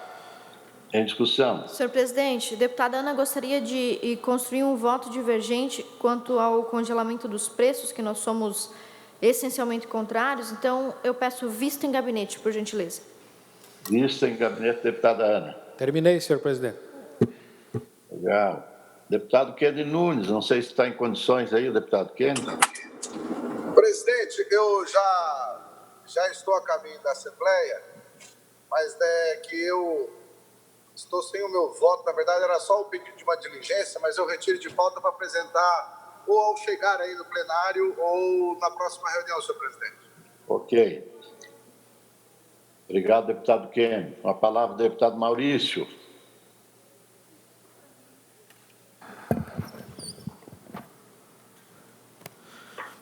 Em discussão. Senhor presidente, a deputada Ana gostaria de construir um voto divergente quanto ao congelamento dos preços, que nós somos essencialmente contrários. Então, eu peço vista em gabinete, por gentileza. Vista em gabinete, deputada Ana. Terminei, senhor presidente. Legal. Deputado Kennedy Nunes, não sei se está em condições aí, o deputado Kennedy. Presidente, eu já estou a caminho da Assembleia, mas é que eu estou sem o meu voto. Na verdade, era só o pedido de uma diligência, mas eu retiro de pauta para apresentar ou ao chegar aí no plenário ou na próxima reunião, senhor presidente. Ok. Obrigado, deputado Kennedy. Com a palavra, deputado Maurício.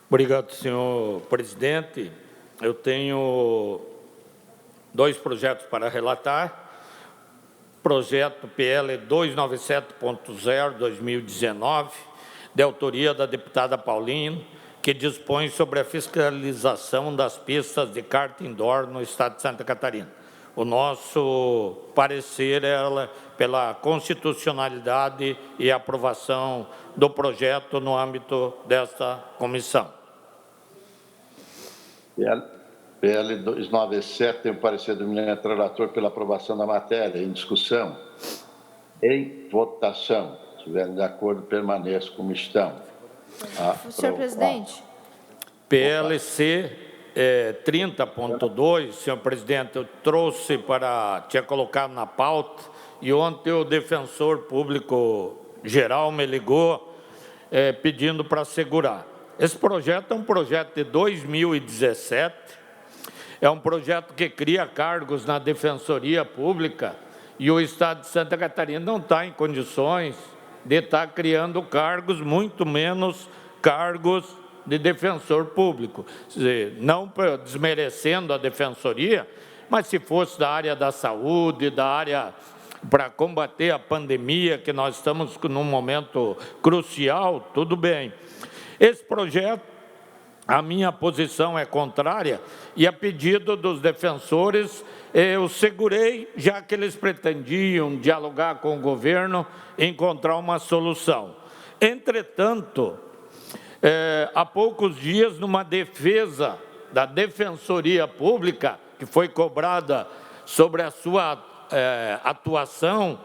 Obrigado, senhor presidente. Eu tenho dois projetos para relatar. Projeto PL 297.0/2019, de autoria da deputada Paulina, que dispõe sobre a fiscalização das pistas de kart indoor no estado de Santa Catarina. O nosso parecer é pela constitucionalidade e aprovação do projeto no âmbito desta comissão. PL 297 tem o parecer do eminente relator pela aprovação da matéria. Em discussão. Em votação. Se estiverem de acordo, permaneçam como estão. Senhor presidente. PLC 30.2, senhor presidente, eu trouxe tinha colocado na pauta, e ontem o defensor público geral me ligou pedindo para segurar. Esse projeto é um projeto de 2017, é um projeto que cria cargos na Defensoria Pública, e o estado de Santa Catarina não está em condições de estar criando cargos, muito menos cargos de defensor público. Não desmerecendo a defensoria, mas se fosse da área da saúde, da área para combater a pandemia, que nós estamos num momento crucial, tudo bem. Esse projeto a minha posição é contrária e, a pedido dos defensores, eu segurei, já que eles pretendiam dialogar com o governo e encontrar uma solução. Entretanto, há poucos dias, numa defesa da Defensoria Pública, que foi cobrada sobre a sua atuação,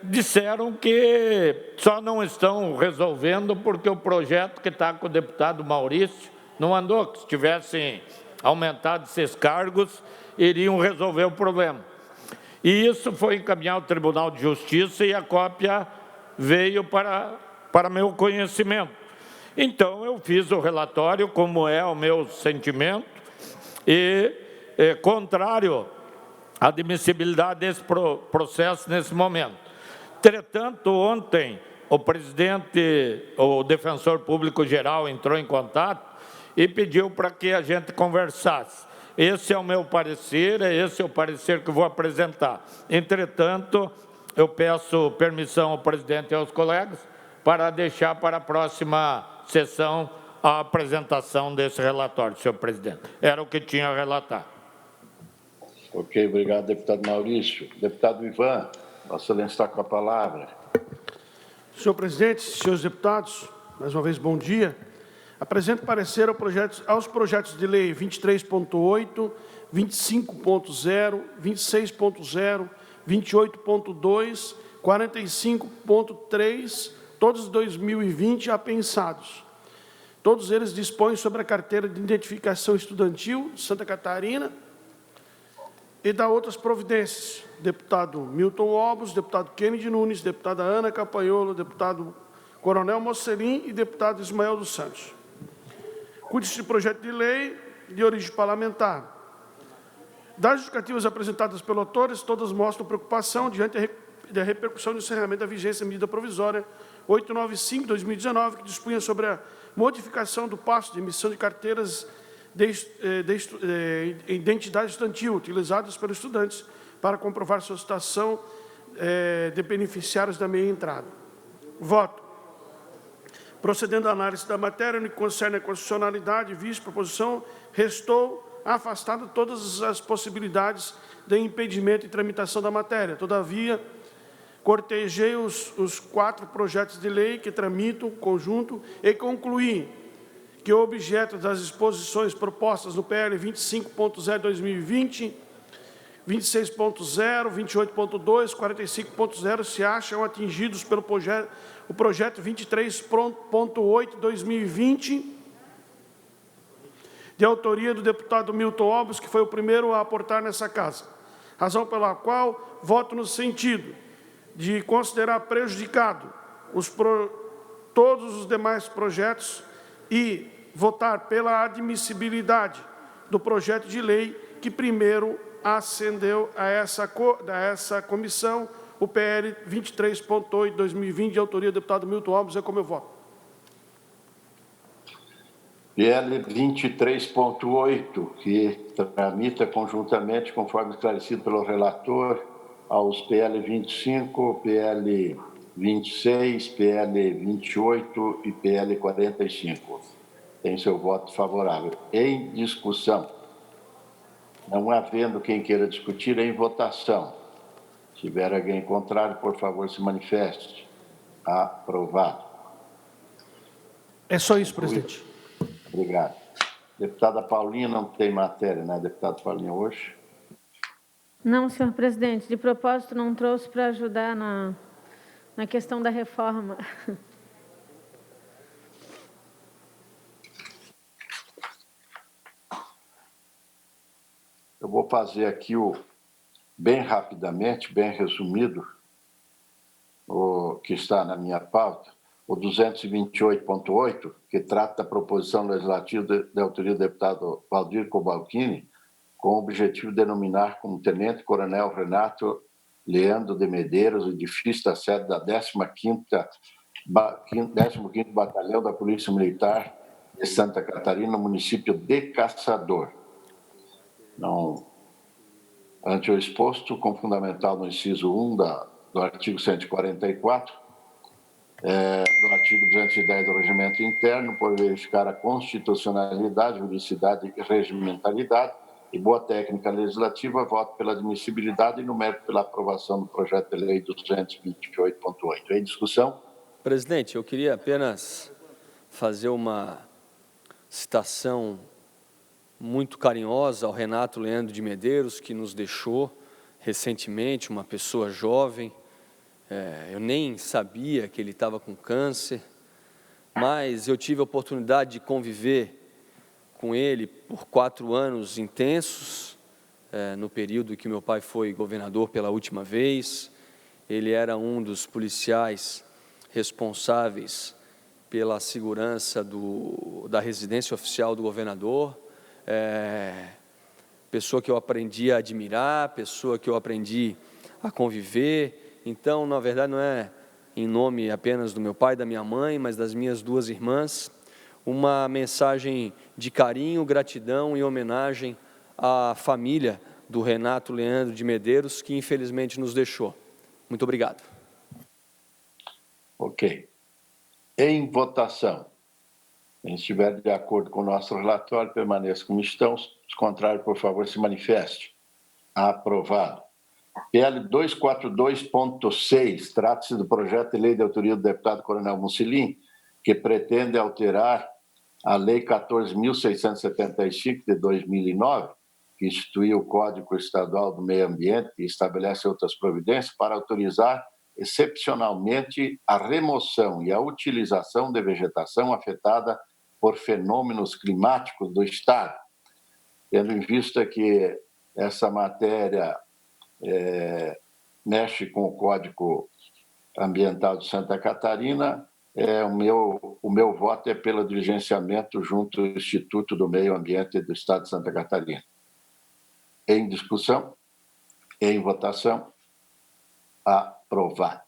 disseram que só não estão resolvendo porque o projeto que está com o deputado Maurício não andou, que se tivessem aumentado esses cargos, iriam resolver o problema. E isso foi encaminhado ao Tribunal de Justiça e a cópia veio para meu conhecimento. Então, eu fiz o relatório, como é o meu sentimento, e contrário à admissibilidade desse processo nesse momento. Entretanto, ontem, o defensor público-geral entrou em contato e pediu para que a gente conversasse. Esse é o meu parecer, esse é o parecer que eu vou apresentar. Entretanto, eu peço permissão ao presidente e aos colegas para deixar para a próxima sessão a apresentação desse relatório, senhor presidente. Era o que tinha a relatar. Ok, obrigado, deputado Maurício. Deputado Ivan, Vossa Excelência está com a palavra. Senhor presidente, senhores deputados, mais uma vez, bom dia. Apresento parecer aos projetos de lei 23.8, 25.0, 26.0, 28.2, 45.3, todos de 2020 apensados. Todos eles dispõem sobre a carteira de identificação estudantil de Santa Catarina e da outras providências. Deputado Milton Obos, deputado Kennedy Nunes, deputada Ana Campagnolo, deputado Coronel Mocelin e deputado Ismael dos Santos. Cuide-se de projeto de lei de origem parlamentar. Das justificativas apresentadas pelos autores, todas mostram preocupação diante da repercussão do encerramento da vigência da medida provisória 895/2019, que dispunha sobre a modificação do passo de emissão de carteiras de identidade estudantil utilizadas pelos estudantes para comprovar sua situação de beneficiários da meia entrada. Voto. Procedendo à análise da matéria, no que concerne a constitucionalidade, vista proposição, restou afastado todas as possibilidades de impedimento e tramitação da matéria. Todavia, cortejei os 4 projetos de lei que tramitam conjunto e concluí que o objeto das disposições propostas no PL 25.0/2020, 26.0, 28.2, 45.0 se acham atingidos pelo projeto 23.8/2020, de autoria do deputado Milton Obos, que foi o primeiro a aportar nessa casa. Razão pela qual voto no sentido de considerar prejudicado todos os demais projetos e votar pela admissibilidade do projeto de lei que primeiro ascendeu a essa comissão, o PL 23.8/2020, de autoria do deputado Milton Obos. É como eu voto. PL 23.8, que tramita conjuntamente, conforme esclarecido pelo relator, aos PL 25, PL 26, PL 28 e PL 45. Tem seu voto favorável. Em discussão. Não havendo quem queira discutir, em votação. Se tiver alguém contrário, por favor, se manifeste. Aprovado. É só isso, presidente. Obrigado. Deputada Paulinha, não tem matéria, né, deputada Paulinha, hoje? Não, senhor presidente. De propósito, não trouxe para ajudar na questão da reforma. Eu vou fazer aqui bem rapidamente, bem resumido, o que está na minha pauta, o 228.8, que trata da proposição legislativa de autoria do deputado Valdir Cobalcini, com o objetivo de denominar como tenente-coronel Renato Leandro de Medeiros, edifício da sede da 15º Batalhão da Polícia Militar de Santa Catarina, no município de Caçador. Não, ante o exposto, com fundamental no inciso 1 do artigo 144, do artigo 210 do Regimento Interno, por verificar a constitucionalidade, juridicidade e regimentalidade e boa técnica legislativa, voto pela admissibilidade e no mérito pela aprovação do projeto de lei 228.8. Em discussão? Presidente, eu queria apenas fazer uma citação muito carinhosa ao Renato Leandro de Medeiros, que nos deixou recentemente, uma pessoa jovem. Eu nem sabia que ele estava com câncer, mas eu tive a oportunidade de conviver com ele por 4 anos intensos, no período que meu pai foi governador pela última vez. Ele era um dos policiais responsáveis pela segurança da residência oficial do governador, pessoa que eu aprendi a admirar, pessoa que eu aprendi a conviver. Então, na verdade, não é em nome apenas do meu pai e da minha mãe, mas das minhas 2 irmãs, uma mensagem de carinho, gratidão e homenagem à família do Renato Leandro de Medeiros, que infelizmente nos deixou. Muito obrigado. Ok. Em votação. Quem estiver de acordo com o nosso relatório, permaneça como estão. Os contrários, por favor, se manifeste. Aprovado. PL 242.6, trata-se do projeto de lei de autoria do deputado Coronel Mucilin, que pretende alterar a Lei 14.675 de 2009, que instituiu o Código Estadual do Meio Ambiente e estabelece outras providências para autorizar excepcionalmente a remoção e a utilização de vegetação afetada por fenômenos climáticos do Estado. Tendo em vista que essa matéria mexe com o Código Ambiental de Santa Catarina, o meu voto é pelo diligenciamento junto ao Instituto do Meio Ambiente do Estado de Santa Catarina. Em discussão? Em votação? Aprovado.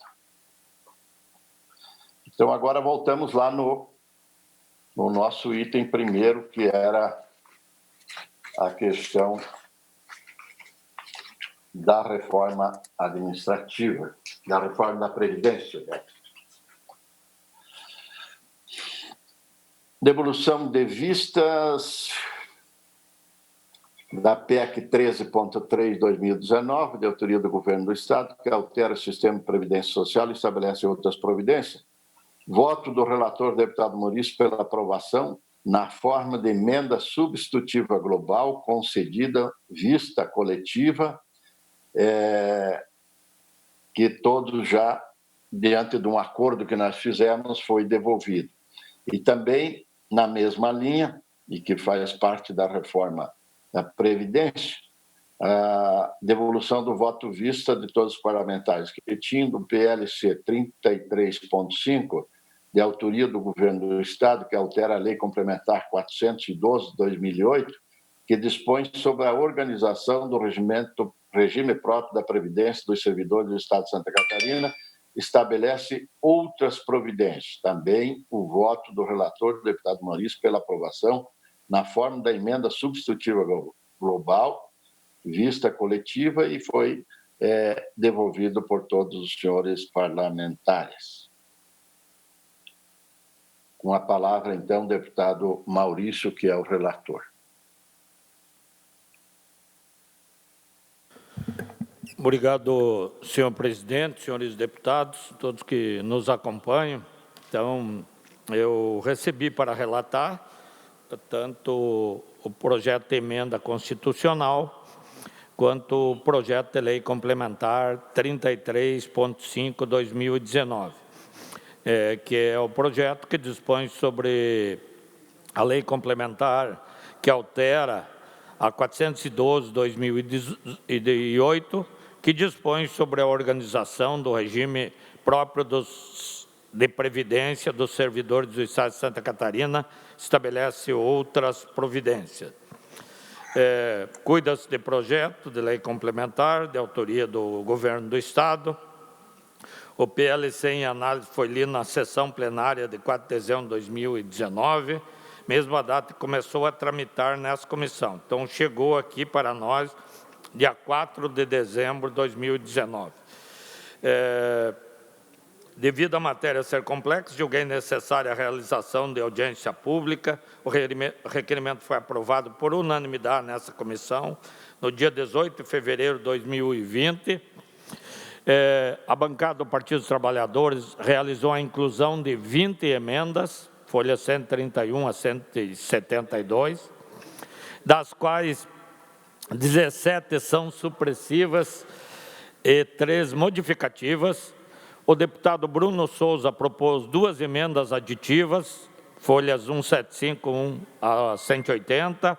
Então, agora voltamos lá no nosso item primeiro, que era a questão da reforma administrativa, da reforma da Previdência. Devolução de vistas da PEC 13.3/2019, de autoria do Governo do Estado, que altera o sistema de previdência social e estabelece outras providências. Voto do relator, deputado Maurício, pela aprovação na forma de emenda substitutiva global concedida, vista coletiva, que todos já, diante de um acordo que nós fizemos, foi devolvido. E também, na mesma linha, e que faz parte da reforma da Previdência, a devolução do voto vista de todos os parlamentares, repetindo o PLC 33.5, de autoria do Governo do Estado, que altera a Lei Complementar 412 de 2008, que dispõe sobre a organização do regime próprio da Previdência dos servidores do Estado de Santa Catarina, estabelece outras providências. Também o voto do relator, do deputado Maurício, pela aprovação na forma da emenda substitutiva global, vista coletiva, e foi devolvido por todos os senhores parlamentares. Com a palavra, então, o deputado Maurício, que é o relator. Obrigado, senhor presidente, senhores deputados, todos que nos acompanham. Então, eu recebi para relatar tanto o projeto de emenda constitucional quanto o projeto de lei complementar 33.5/2019, que é o projeto que dispõe sobre a lei complementar que altera a 412/2008, que dispõe sobre a organização do regime próprio de previdência dos servidores do Estado de Santa Catarina, estabelece outras providências. Cuida-se de projeto de lei complementar, de autoria do Governo do Estado. O PLC em análise foi lido na sessão plenária de 4 de dezembro de 2019, mesma data que começou a tramitar nessa comissão. Então, chegou aqui para nós dia 4 de dezembro de 2019. Devido à matéria ser complexa, julguei necessária a realização de audiência pública. O requerimento foi aprovado por unanimidade nessa comissão, no dia 18 de fevereiro de 2020. A bancada do Partido dos Trabalhadores realizou a inclusão de 20 emendas, folha 131 a 172, das quais 17 são supressivas e 3 modificativas. O deputado Bruno Souza propôs 2 emendas aditivas, folhas 175 a 180,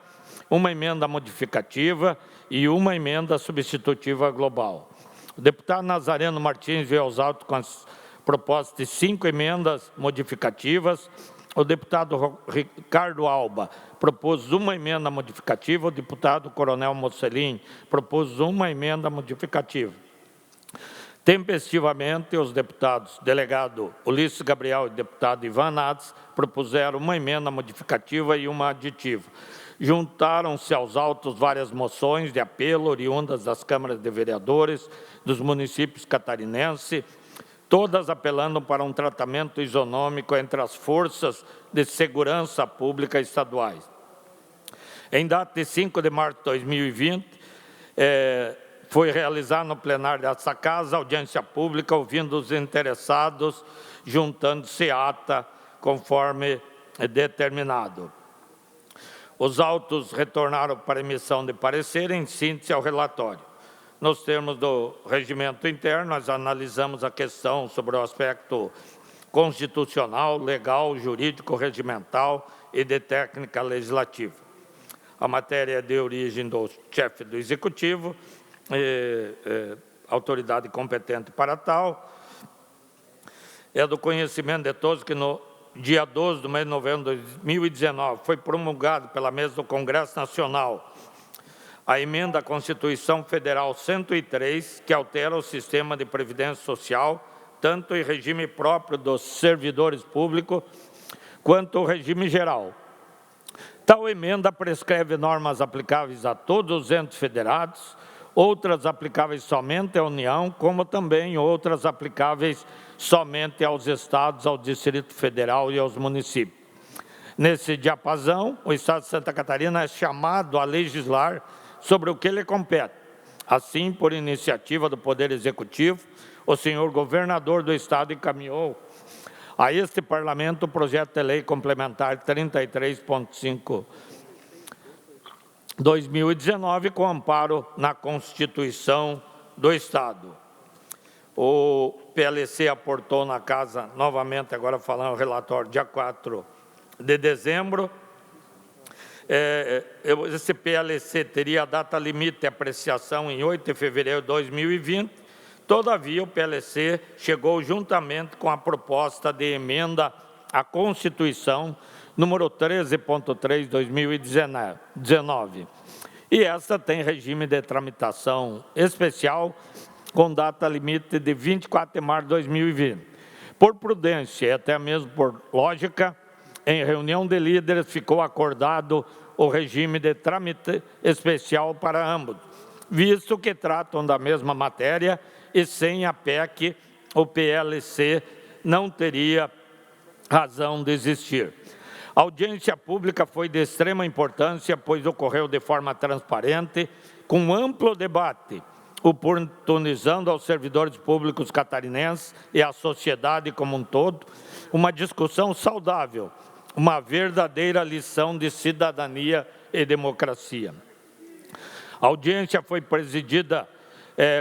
uma emenda modificativa e uma emenda substitutiva global. O deputado Nazareno Martins veio aos autos com as propostas de 5 emendas modificativas. O deputado Ricardo Alba propôs uma emenda modificativa. O deputado Coronel Mocelin propôs uma emenda modificativa. Tempestivamente, os deputados delegado Ulisses Gabriel e deputado Ivan Nades propuseram uma emenda modificativa e uma aditiva. Juntaram-se aos autos várias moções de apelo oriundas das câmaras de vereadores dos municípios catarinenses, todas apelando para um tratamento isonômico entre as forças de segurança pública estaduais. Em data de 5 de março de 2020, foi realizar no plenário dessa casa audiência pública, ouvindo os interessados, juntando-se à ata conforme determinado. Os autos retornaram para emissão de parecer em síntese ao relatório. Nos termos do regimento interno, nós analisamos a questão sobre o aspecto constitucional, legal, jurídico, regimental e de técnica legislativa. A matéria é de origem do chefe do Executivo, autoridade competente para tal. É do conhecimento de todos que no dia 12 do mês de novembro de 2019 foi promulgado pela mesa do Congresso Nacional a emenda à Constituição Federal 103, que altera o sistema de previdência social, tanto em regime próprio dos servidores públicos, quanto o regime geral. Tal emenda prescreve normas aplicáveis a todos os entes federados, outras aplicáveis somente à União, como também outras aplicáveis somente aos estados, ao Distrito Federal e aos municípios. Nesse diapasão, o Estado de Santa Catarina é chamado a legislar sobre o que lhe compete. Assim, por iniciativa do Poder Executivo, o senhor governador do Estado encaminhou a este Parlamento o projeto de lei complementar 33.5 2019, com amparo na Constituição do Estado. O PLC aportou na casa, novamente, agora falando o relatório, dia 4 de dezembro. Esse PLC teria a data limite de apreciação em 8 de fevereiro de 2020. Todavia, o PLC chegou juntamente com a proposta de emenda à Constituição, número 13.3, 2019. E essa tem regime de tramitação especial, com data limite de 24 de março de 2020. Por prudência e até mesmo por lógica, em reunião de líderes ficou acordado o regime de trâmite especial para ambos, visto que tratam da mesma matéria e sem a PEC, o PLC não teria razão de existir. A audiência pública foi de extrema importância, pois ocorreu de forma transparente, com amplo debate, oportunizando aos servidores públicos catarinenses e à sociedade como um todo uma discussão saudável, uma verdadeira lição de cidadania e democracia. A audiência foi presidida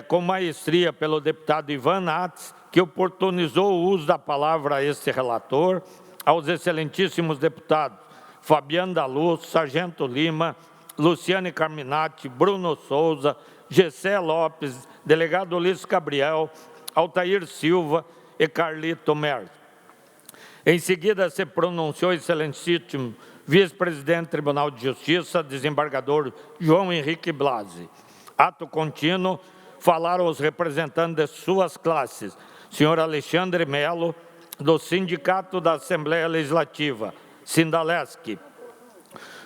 com maestria pelo deputado Ivan Nades, que oportunizou o uso da palavra a este relator, aos excelentíssimos deputados Fabiano da Luz, Sargento Lima, Luciane Carminati, Bruno Souza, Gessé Lopes, delegado Ulisses Gabriel, Altair Silva e Carlito Merz. Em seguida, se pronunciou o excelentíssimo vice-presidente do Tribunal de Justiça, desembargador João Henrique Blasi. Ato contínuo, falaram os representantes de suas classes, senhor Alexandre Melo, do Sindicato da Assembleia Legislativa, Sindalesc,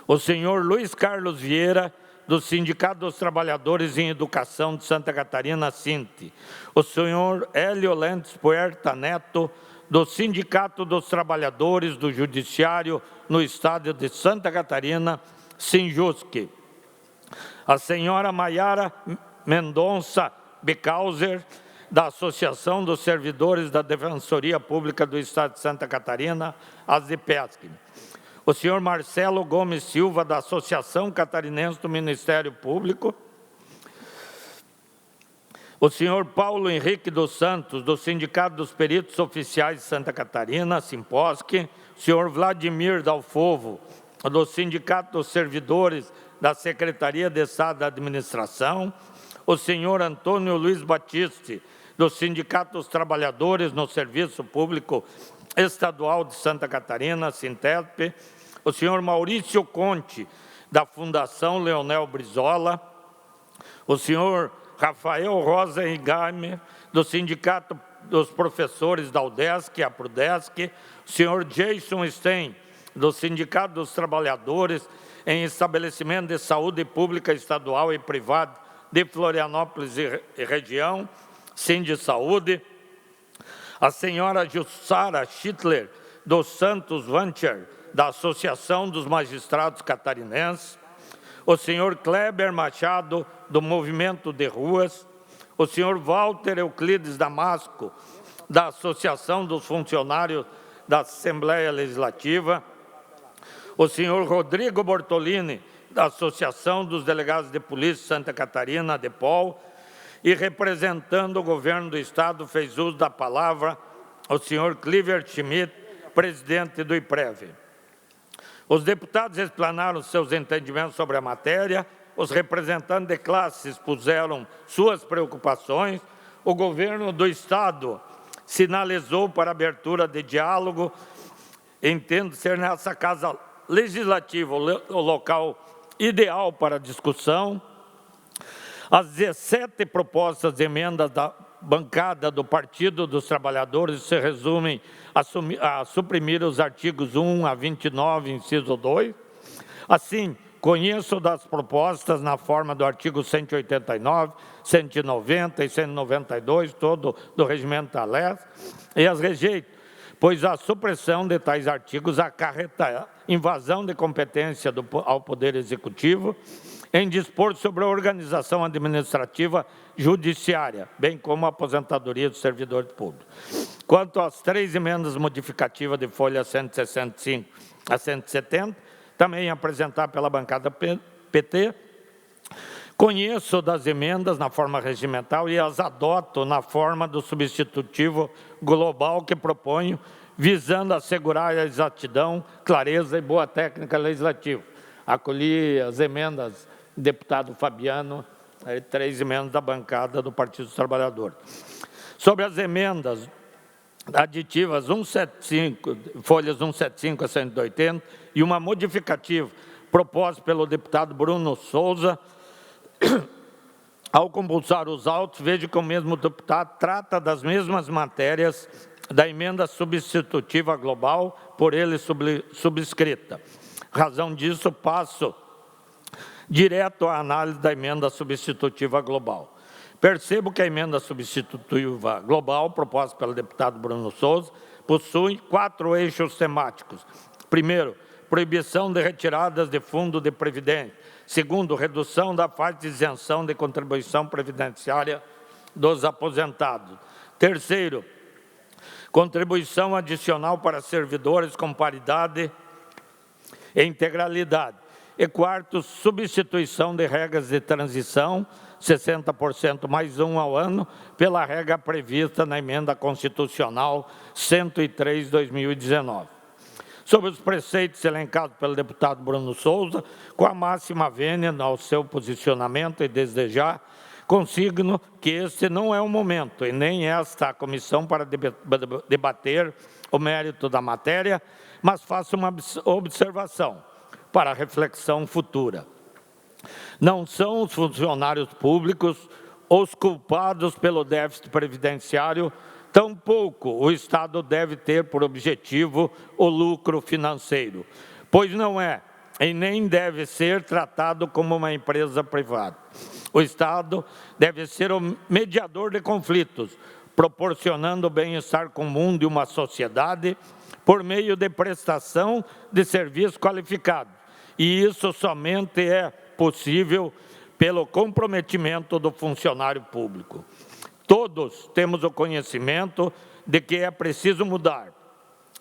o senhor Luiz Carlos Vieira, do Sindicato dos Trabalhadores em Educação de Santa Catarina, SINTE, o senhor Hélio Lentes Puerta Neto, do Sindicato dos Trabalhadores do Judiciário no Estado de Santa Catarina, SINJUSC, a senhora Maiara Mendonça Becauser, da Associação dos Servidores da Defensoria Pública do Estado de Santa Catarina, ASDEPESC, o senhor Marcelo Gomes Silva, da Associação Catarinense do Ministério Público, o senhor Paulo Henrique dos Santos, do Sindicato dos Peritos Oficiais de Santa Catarina, SIMPOSC, o senhor Vladimir Dalfovo, do Sindicato dos Servidores da Secretaria de Estado da Administração, o senhor Antônio Luiz Batiste, do Sindicato dos Trabalhadores no Serviço Público Estadual de Santa Catarina, SINTESP, o senhor Maurício Conte, da Fundação Leonel Brizola, o senhor Rafael Rosa Rigamer, do Sindicato dos Professores da UDESC, a PRUDESC, o senhor Jason Stein, do Sindicato dos Trabalhadores em Estabelecimento de Saúde Pública Estadual e Privado de Florianópolis e Região, SINDISaúde, a senhora Jussara Schittler dos Santos Vancher, da Associação dos Magistrados Catarinenses, o senhor Kleber Machado, do Movimento de Ruas, o senhor Walter Euclides Damasco, da Associação dos Funcionários da Assembleia Legislativa, o senhor Rodrigo Bortolini, da Associação dos Delegados de Polícia de Santa Catarina, ADEPOL, e representando o governo do Estado, fez uso da palavra o senhor Cliver Schmidt, presidente do IPREV. Os deputados explanaram seus entendimentos sobre a matéria, os representantes de classe expuseram suas preocupações, o governo do Estado sinalizou para a abertura de diálogo, entendo ser nessa Casa Legislativa o local ideal para a discussão. As 17 propostas de emendas da bancada do Partido dos Trabalhadores se resumem a suprimir os artigos 1 a 29, inciso 2. Assim, conheço das propostas na forma do artigo 189, 190 e 192, todo do Regimento da Lei, e as rejeito, pois a supressão de tais artigos acarreta invasão de competência ao Poder Executivo em dispor sobre a organização administrativa judiciária, bem como a aposentadoria dos servidores públicos. Quanto às 3 emendas modificativas de folha 165 a 170, também apresentadas pela bancada PT, conheço das emendas na forma regimental e as adoto na forma do substitutivo global que proponho, visando assegurar a exatidão, clareza e boa técnica legislativa. Acolhi as emendas do deputado Fabiano, 3 emendas da bancada do Partido dos Trabalhadores. Sobre as emendas aditivas 175, folhas 175 a 180 e uma modificativa proposta pelo deputado Bruno Souza, ao compulsar os autos, vejo que o mesmo deputado trata das mesmas matérias da emenda substitutiva global por ele subscrita. Razão disso, passo direto à análise da emenda substitutiva global. Percebo que a emenda substitutiva global, proposta pelo deputado Bruno Souza, possui 4 eixos temáticos. Primeiro, proibição de retiradas de fundo de previdência. Segundo, redução da faixa de isenção de contribuição previdenciária dos aposentados. Terceiro, contribuição adicional para servidores com paridade e integralidade. E quarto, substituição de regras de transição, 60% mais 1 ao ano, pela regra prevista na emenda constitucional 103/2019. Sobre os preceitos elencados pelo deputado Bruno Souza, com a máxima vênia ao seu posicionamento e desde já, consigno que este não é o momento e nem esta a comissão para debater o mérito da matéria, mas faço uma observação para a reflexão futura. Não são os funcionários públicos os culpados pelo déficit previdenciário, tampouco o Estado deve ter por objetivo o lucro financeiro, pois não é e nem deve ser tratado como uma empresa privada. O Estado deve ser o mediador de conflitos, proporcionando o bem-estar comum de uma sociedade por meio de prestação de serviço qualificado. E isso somente é possível pelo comprometimento do funcionário público. Todos temos o conhecimento de que é preciso mudar.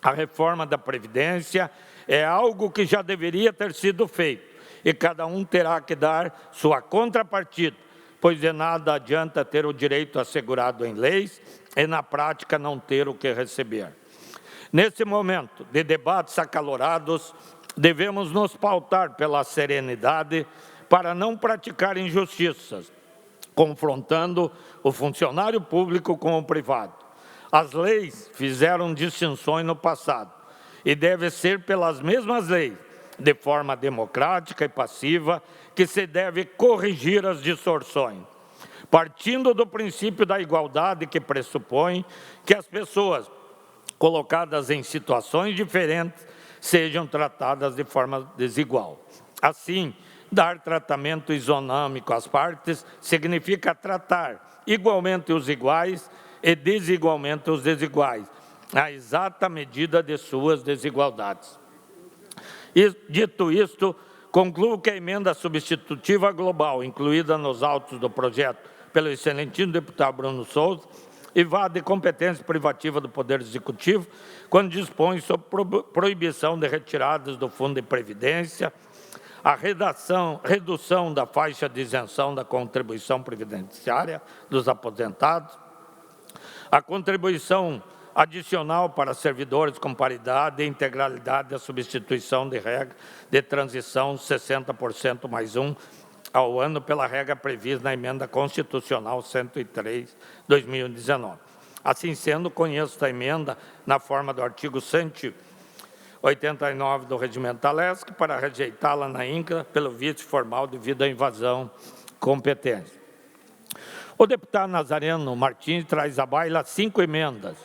A reforma da Previdência é algo que já deveria ter sido feito e cada um terá que dar sua contrapartida, pois de nada adianta ter o direito assegurado em leis e na prática não ter o que receber. Nesse momento de debates acalorados, devemos nos pautar pela serenidade para não praticar injustiças, confrontando o funcionário público com o privado. As leis fizeram distinções no passado e deve ser pelas mesmas leis, de forma democrática e passiva, que se deve corrigir as distorções, partindo do princípio da igualdade que pressupõe que as pessoas colocadas em situações diferentes sejam tratadas de forma desigual. Assim, dar tratamento isonômico às partes significa tratar igualmente os iguais e desigualmente os desiguais, à exata medida de suas desigualdades. E, dito isto, concluo que a emenda substitutiva global, incluída nos autos do projeto pelo excelentíssimo deputado Bruno Souza, evade competência privativa do Poder Executivo, quando dispõe sobre proibição de retiradas do Fundo de Previdência, a redução da faixa de isenção da contribuição previdenciária dos aposentados, a contribuição adicional para servidores com paridade e integralidade, a substituição de regra de transição 60% mais 1 ao ano pela regra prevista na Emenda Constitucional 103/2019. Assim sendo, conheço a emenda na forma do artigo 189 do Regimento da LESC para rejeitá-la na íntegra pelo vício formal devido à invasão de competência. O deputado Nazareno Martins traz à baila 5 emendas,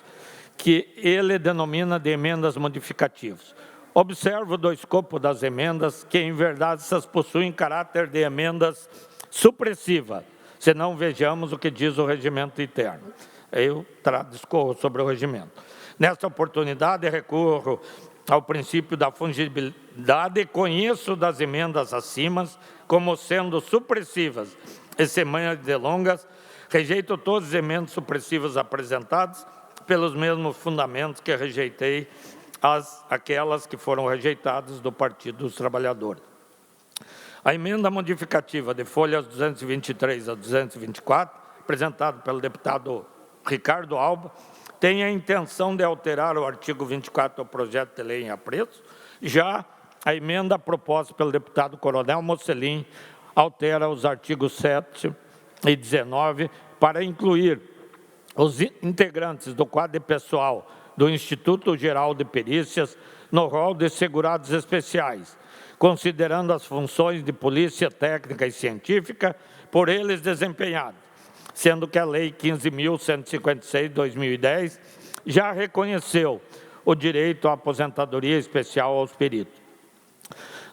que ele denomina de emendas modificativas. Observo do escopo das emendas que, em verdade, essas possuem caráter de emendas supressivas, se não vejamos o que diz o regimento interno. Eu discorro sobre o regimento. Nesta oportunidade, recorro ao princípio da fungibilidade e conheço das emendas acima como sendo supressivas e sem manhas delongas, rejeito todas as emendas supressivas apresentadas pelos mesmos fundamentos que rejeitei aquelas que foram rejeitadas do Partido dos Trabalhadores. A emenda modificativa de folhas 223 a 224, apresentada pelo deputado Ricardo Alba, tem a intenção de alterar o artigo 24 do projeto de lei em apreço. Já a emenda proposta pelo deputado Coronel Mocelin altera os artigos 7 e 19 para incluir os integrantes do quadro pessoal do Instituto Geral de Perícias no rol de segurados especiais, considerando as funções de polícia técnica e científica por eles desempenhadas, sendo que a Lei 15.156 de 2010 já reconheceu o direito à aposentadoria especial aos peritos.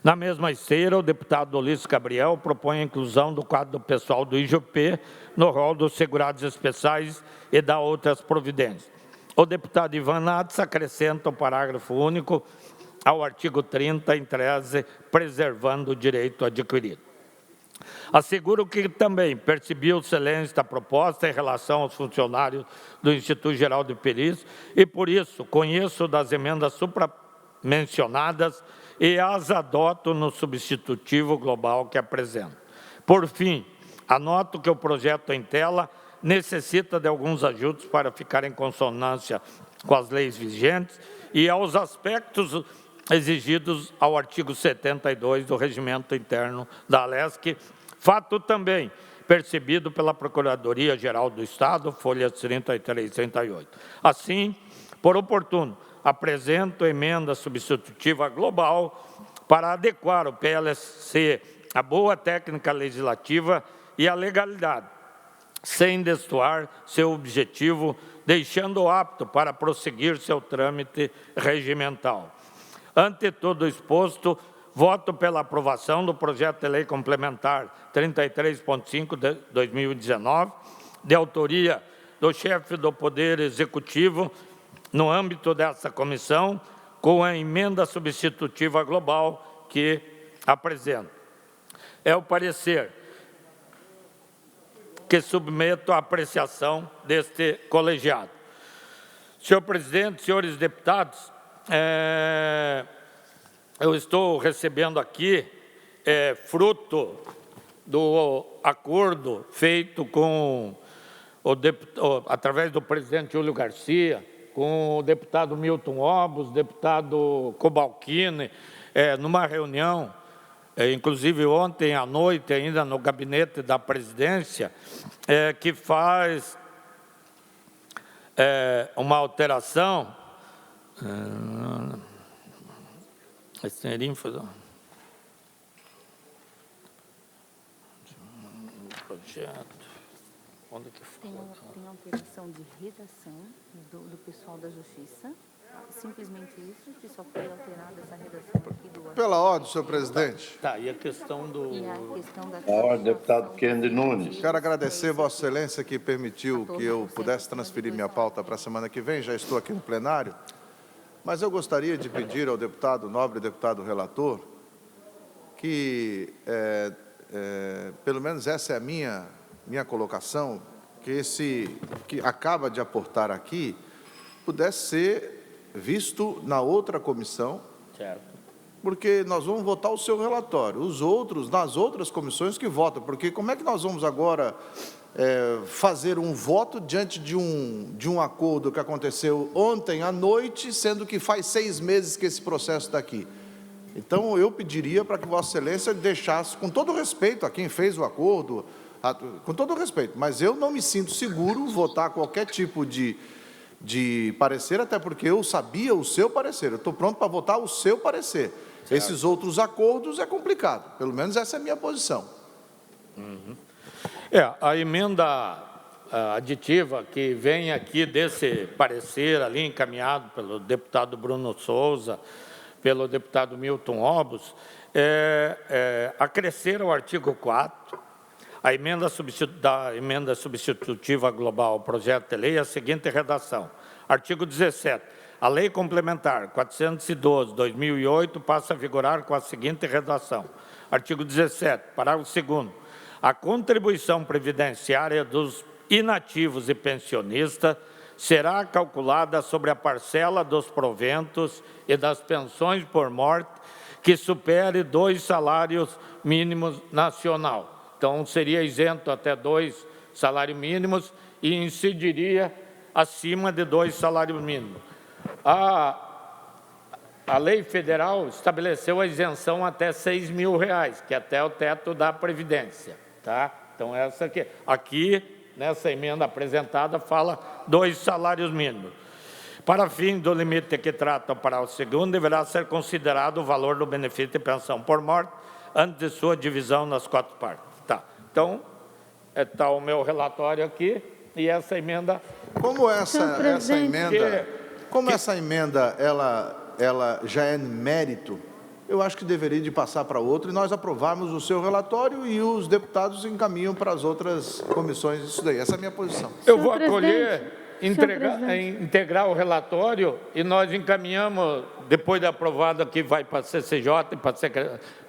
Na mesma esteira, o deputado Ulisses Gabriel propõe a inclusão do quadro pessoal do IGP no rol dos segurados especiais e dá outras providências. O deputado Ivan Nats acrescenta o parágrafo único ao artigo 30, em 13, preservando o direito adquirido. Asseguro que também percebi o silêncio da proposta em relação aos funcionários do Instituto Geral de Perícias e, por isso, conheço das emendas supramencionadas e as adoto no substitutivo global que apresento. Por fim, anoto que o projeto em tela necessita de alguns ajustes para ficar em consonância com as leis vigentes e aos aspectos exigidos ao artigo 72 do Regimento Interno da LESC, fato também percebido pela Procuradoria-Geral do Estado, folhas 33 e 38. Assim, por oportuno, apresento emenda substitutiva global para adequar o PLC à boa técnica legislativa e à legalidade, sem destoar seu objetivo, deixando-o apto para prosseguir seu trâmite regimental. Ante todo exposto, voto pela aprovação do projeto de lei complementar 33.5 de 2019, de autoria do chefe do Poder Executivo, no âmbito dessa comissão, com a emenda substitutiva global que apresento. É o parecer que submeto à apreciação deste colegiado. Senhor presidente, senhores deputados, eu estou recebendo aqui, fruto do acordo feito com através do presidente Júlio Garcia, com o deputado Milton Obos, deputado Cobalcini, numa reunião, inclusive ontem à noite, ainda no gabinete da presidência, que faz uma alteração. Projeto. Onde que foi? Tem alteração de redação do pessoal da Justiça. Simplesmente isso, que só foi alterada essa redação aqui do... Pela ordem, senhor presidente. Tá, e a questão do... E a questão da... A ordem, deputado Kennedy Nunes. Quero agradecer Vossa Excelência que permitiu que eu pudesse transferir minha pauta para a semana que vem. Já estou aqui no plenário. Mas eu gostaria de pedir ao deputado, nobre deputado relator, que, pelo menos essa é a minha colocação, que acaba de aportar aqui, pudesse ser visto na outra comissão, certo, porque nós vamos votar o seu relatório, os outros, nas outras comissões que votam, porque como é que nós vamos agora fazer um voto diante de um acordo que aconteceu ontem à noite, sendo que faz 6 meses que esse processo está aqui? Então, eu pediria para que Vossa Excelência deixasse, com todo respeito a quem fez o acordo, com todo respeito, mas eu não me sinto seguro votar qualquer tipo de parecer, até porque eu sabia o seu parecer, eu estou pronto para votar o seu parecer. Certo. Esses outros acordos é complicado, pelo menos essa é a minha posição. Uhum. A emenda aditiva que vem aqui desse parecer ali encaminhado pelo deputado Bruno Souza, pelo deputado Milton Obos, acrescer ao artigo 4, a emenda substitutiva global ao projeto de lei, a seguinte redação. Artigo 17. A Lei Complementar 412/2008 passa a vigorar com a seguinte redação. Artigo 17, parágrafo 2º. A contribuição previdenciária dos inativos e pensionistas será calculada sobre a parcela dos proventos e das pensões por morte que supere 2 salários mínimos nacional. Então, seria isento até 2 salários mínimos e incidiria acima de 2 salários mínimos. A lei federal estabeleceu a isenção até R$ 6.000, que é até o teto da Previdência. Tá? Então, essa aqui, nessa emenda apresentada, fala 2 salários mínimos. Para fim do limite que trata o parágrafo 2º, deverá ser considerado o valor do benefício de pensão por morte antes de sua divisão nas 4 partes. Tá. Então, está o meu relatório aqui e essa emenda... Como essa emenda ela já é mérito, eu acho que deveria de passar para outro e nós aprovarmos o seu relatório e os deputados encaminham para as outras comissões isso daí. Essa é a minha posição. Eu vou acolher, integrar o relatório e nós encaminhamos, depois de aprovado aqui, vai para a CCJ,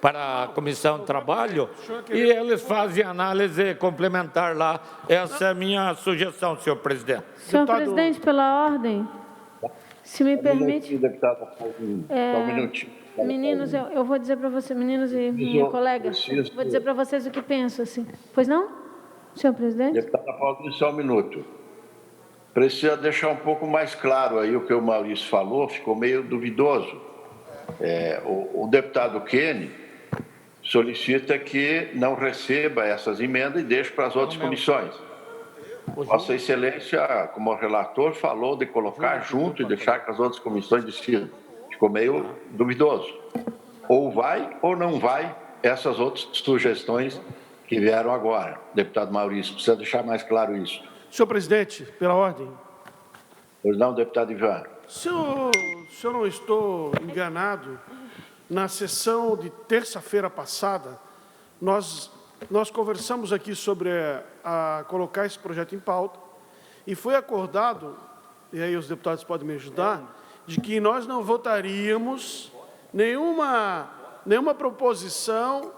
para a Comissão de Trabalho, e eles fazem análise complementar lá. Essa é a minha sugestão, senhor presidente. Senhor presidente, pela ordem, se me permite... Um minutinho. Meninos, eu vou dizer para vocês, meninos e minha colega, vou dizer para vocês o que penso, assim. Pois não, senhor presidente? Deputada Paulo, só um minuto. Precisa deixar um pouco mais claro aí o que o Maurício falou, ficou meio duvidoso. O deputado Kennedy solicita que não receba essas emendas e deixe para as outras comissões. Vossa Excelência, como relator, falou de colocar junto e deixar que as outras comissões decidam. Ficou meio duvidoso. Ou vai ou não vai essas outras sugestões que vieram agora. Deputado Maurício, precisa deixar mais claro isso. Senhor presidente, pela ordem. Pois não, deputado Ivan. Se eu não estou enganado, na sessão de terça-feira passada, nós conversamos aqui sobre colocar esse projeto em pauta e foi acordado, e aí os deputados podem me ajudar, de que nós não votaríamos nenhuma proposição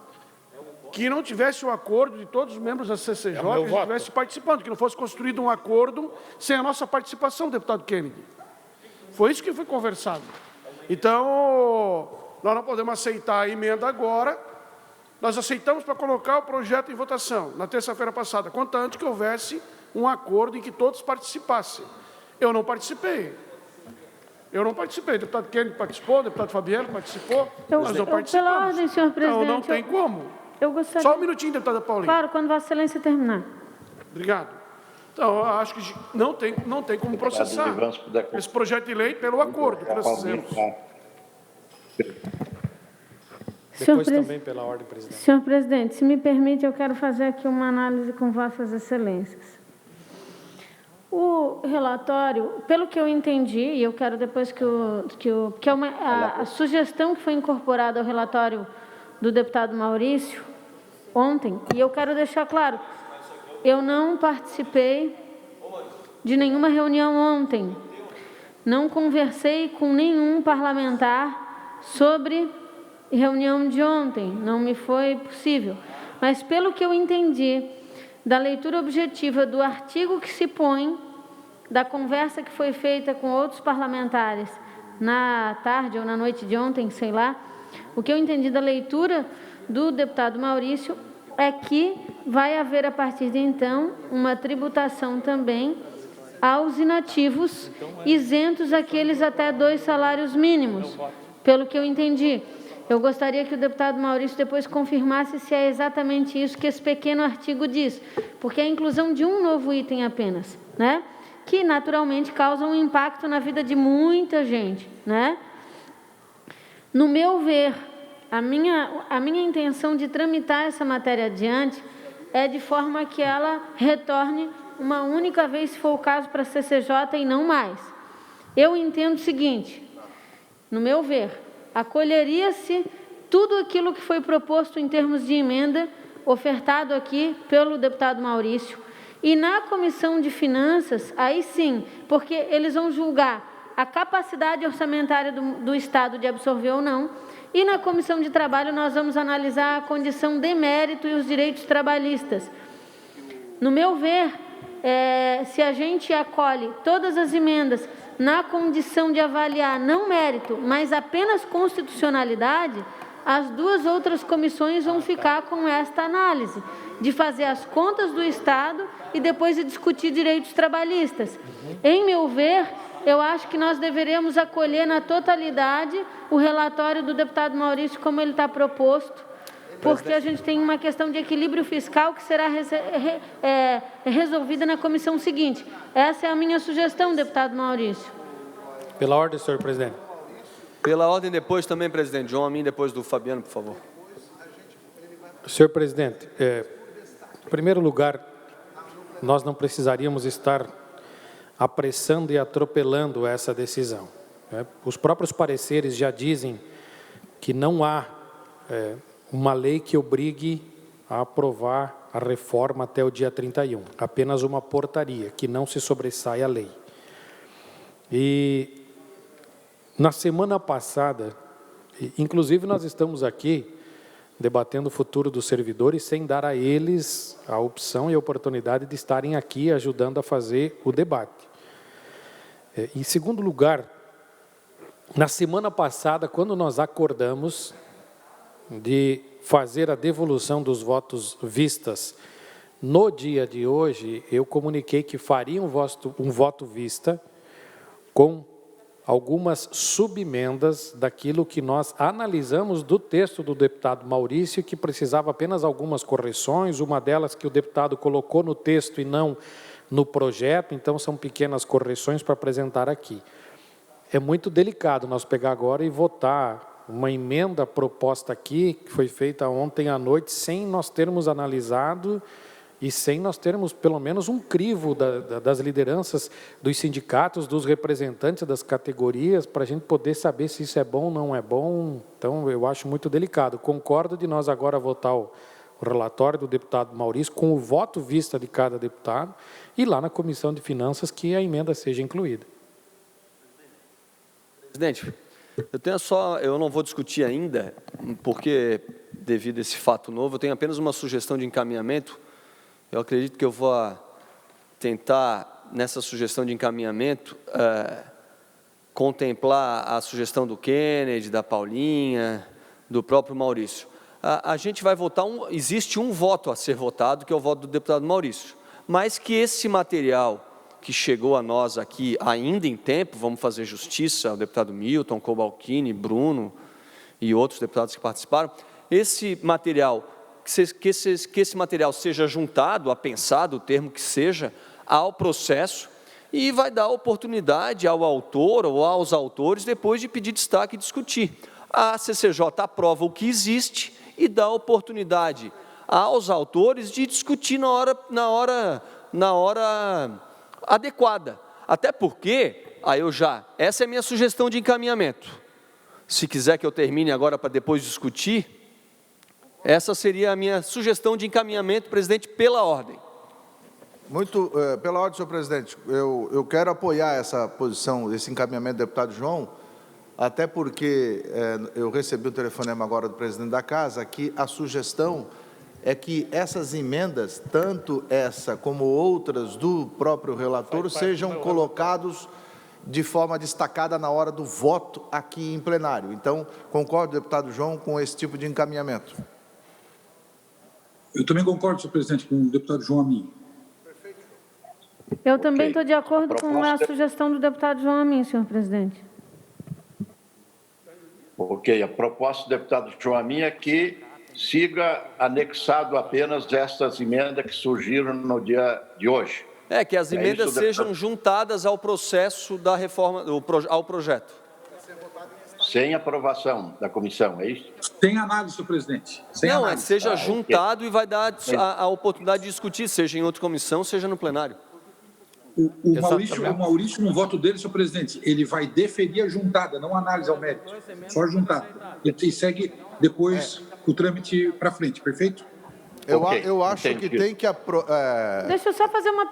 que não tivesse o acordo de todos os membros da CCJ, que estivesse participando, que não fosse construído um acordo sem a nossa participação, deputado Kennedy. Foi isso que foi conversado. Então, nós não podemos aceitar a emenda agora. Nós aceitamos para colocar o projeto em votação na terça-feira passada, quanto antes que houvesse um acordo em que todos participassem. Eu não participei. O deputado Kennedy participou, o deputado Fabiano participou, nós não participamos. Pela ordem, senhor presidente. Então, não tem como. Eu gostaria... Só um minutinho, deputada Paulinha. Claro, quando Vossa Excelência terminar. Obrigado. Então, eu acho que não tem como processar esse projeto de lei pelo acordo que nós fizemos. Depois também pela ordem, presidente. Senhor presidente, se me permite, eu quero fazer aqui uma análise com Vossas Excelências. O relatório, pelo que eu entendi, e eu quero depois que é a sugestão que foi incorporada ao relatório do deputado Maurício ontem, e eu quero deixar claro, eu não participei de nenhuma reunião ontem, não conversei com nenhum parlamentar sobre reunião de ontem, não me foi possível, mas pelo que eu entendi da leitura objetiva do artigo que se põe, da conversa que foi feita com outros parlamentares na tarde ou na noite de ontem, sei lá, o que eu entendi da leitura do deputado Maurício é que vai haver, a partir de então, uma tributação também aos inativos, isentos aqueles até 2 salários mínimos, pelo que eu entendi. Eu gostaria que o deputado Maurício depois confirmasse se é exatamente isso que esse pequeno artigo diz, porque é a inclusão de um novo item apenas, né? Que naturalmente causa um impacto na vida de muita gente, né? No meu ver, a minha intenção de tramitar essa matéria adiante é de forma que ela retorne uma única vez, se for o caso, para a CCJ e não mais. Eu entendo o seguinte, no meu ver, acolheria-se tudo aquilo que foi proposto em termos de emenda, ofertado aqui pelo deputado Maurício, e na Comissão de Finanças, aí sim, porque eles vão julgar a capacidade orçamentária do Estado de absorver ou não, e na Comissão de Trabalho nós vamos analisar a condição de mérito e os direitos trabalhistas. No meu ver, se a gente acolhe todas as emendas na condição de avaliar não mérito, mas apenas constitucionalidade, as duas outras comissões vão ficar com esta análise, de fazer as contas do Estado e depois de discutir direitos trabalhistas. Em meu ver, eu acho que nós deveríamos acolher na totalidade o relatório do deputado Maurício como ele está proposto, porque a gente tem uma questão de equilíbrio fiscal que será resolvida na comissão seguinte. Essa é a minha sugestão, deputado Maurício. Pela ordem, senhor presidente. Pela ordem depois também, presidente. João Amin, depois do Fabiano, por favor. Senhor presidente, em primeiro lugar, nós não precisaríamos estar apressando e atropelando essa decisão. Os próprios pareceres já dizem que não há uma lei que obrigue a aprovar a reforma até o dia 31, apenas uma portaria, que não se sobressai a lei. E na semana passada, inclusive nós estamos aqui debatendo o futuro dos servidores sem dar a eles a opção e a oportunidade de estarem aqui ajudando a fazer o debate. Em segundo lugar, na semana passada, quando nós acordamos de fazer a devolução dos votos vistas no dia de hoje, eu comuniquei que faria um voto vista com algumas subemendas daquilo que nós analisamos do texto do deputado Maurício, que precisava apenas algumas correções, uma delas que o deputado colocou no texto e não no projeto, então são pequenas correções para apresentar aqui. É muito delicado nós pegar agora e votar uma emenda proposta aqui, que foi feita ontem à noite, sem nós termos analisado e sem nós termos pelo menos um crivo das lideranças dos sindicatos, dos representantes das categorias, para a gente poder saber se isso é bom ou não é bom. Então, eu acho muito delicado. Concordo de nós agora votar o relatório do deputado Maurício, com o voto vista de cada deputado, e lá na Comissão de Finanças que a emenda seja incluída. Presidente, eu não vou discutir ainda, porque, devido a esse fato novo, eu tenho apenas uma sugestão de encaminhamento. Eu acredito que eu vou tentar, nessa sugestão de encaminhamento, contemplar a sugestão do Kennedy, da Paulinha, do próprio Maurício. A gente vai votar, existe um voto a ser votado, que é o voto do deputado Maurício, mas que esse material que chegou a nós aqui ainda em tempo, vamos fazer justiça ao deputado Milton, Cobalcini, Bruno e outros deputados que participaram, esse material, que esse material seja juntado, apensado, o termo que seja, ao processo, e vai dar oportunidade ao autor ou aos autores depois de pedir destaque e discutir. A CCJ aprova o que existe e dá oportunidade aos autores de discutir na hora adequada. Até porque, essa é a minha sugestão de encaminhamento. Se quiser que eu termine agora para depois discutir, essa seria a minha sugestão de encaminhamento, presidente, pela ordem. Pela ordem, senhor presidente, eu quero apoiar essa posição, esse encaminhamento do deputado João, até porque eu recebi o telefonema agora do presidente da Casa, que a sugestão é que essas emendas, tanto essa como outras do próprio relator, sejam colocados de forma destacada na hora do voto aqui em plenário. Então, concordo, deputado João, com esse tipo de encaminhamento. Eu também concordo, senhor presidente, com o deputado João Amin. Eu também estou de acordo com a sugestão do deputado João Amin, senhor presidente. Ok, a proposta do deputado João Amin é que siga anexado apenas estas emendas que surgiram no dia de hoje. Que as emendas sejam juntadas ao processo da reforma, ao projeto. Sem aprovação da comissão, é isso? Sem análise, senhor presidente. Sem análise. Seja juntado e vai dar a oportunidade de discutir, seja em outra comissão, seja no plenário. O Maurício, no voto dele, senhor presidente, ele vai deferir a juntada, não análise ao mérito, só juntada. E segue depois o trâmite para frente, perfeito? Eu acho que tem que... Deixa eu só fazer uma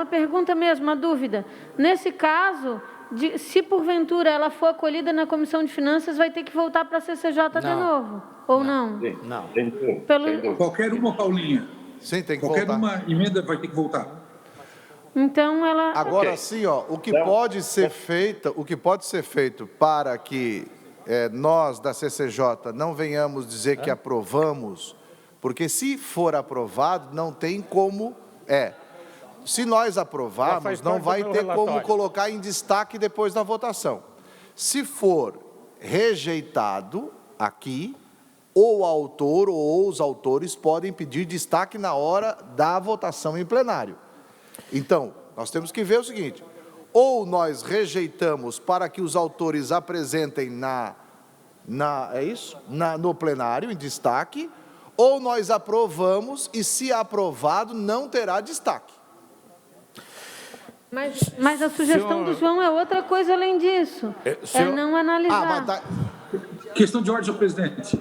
pergunta mesmo, uma dúvida. Nesse caso, se porventura ela for acolhida na Comissão de Finanças, vai ter que voltar para a CCJ de novo? Ou não? Não. Qualquer uma, Paulinha. Sim, tem que Qualquer voltar. uma emenda vai ter que voltar. Então ela... Agora sim, o que pode ser feito para que nós da CCJ não venhamos dizer que aprovamos, porque se for aprovado, não tem como... Se nós aprovarmos, não vai ter como colocar em destaque depois da votação. Se for rejeitado aqui, o autor ou os autores podem pedir destaque na hora da votação em plenário. Então, nós temos que ver o seguinte, ou nós rejeitamos para que os autores apresentem no plenário, em destaque, ou nós aprovamos e, se aprovado, não terá destaque. Mas a sugestão do João é outra coisa além disso. É não analisar. Questão de ordem, senhor presidente.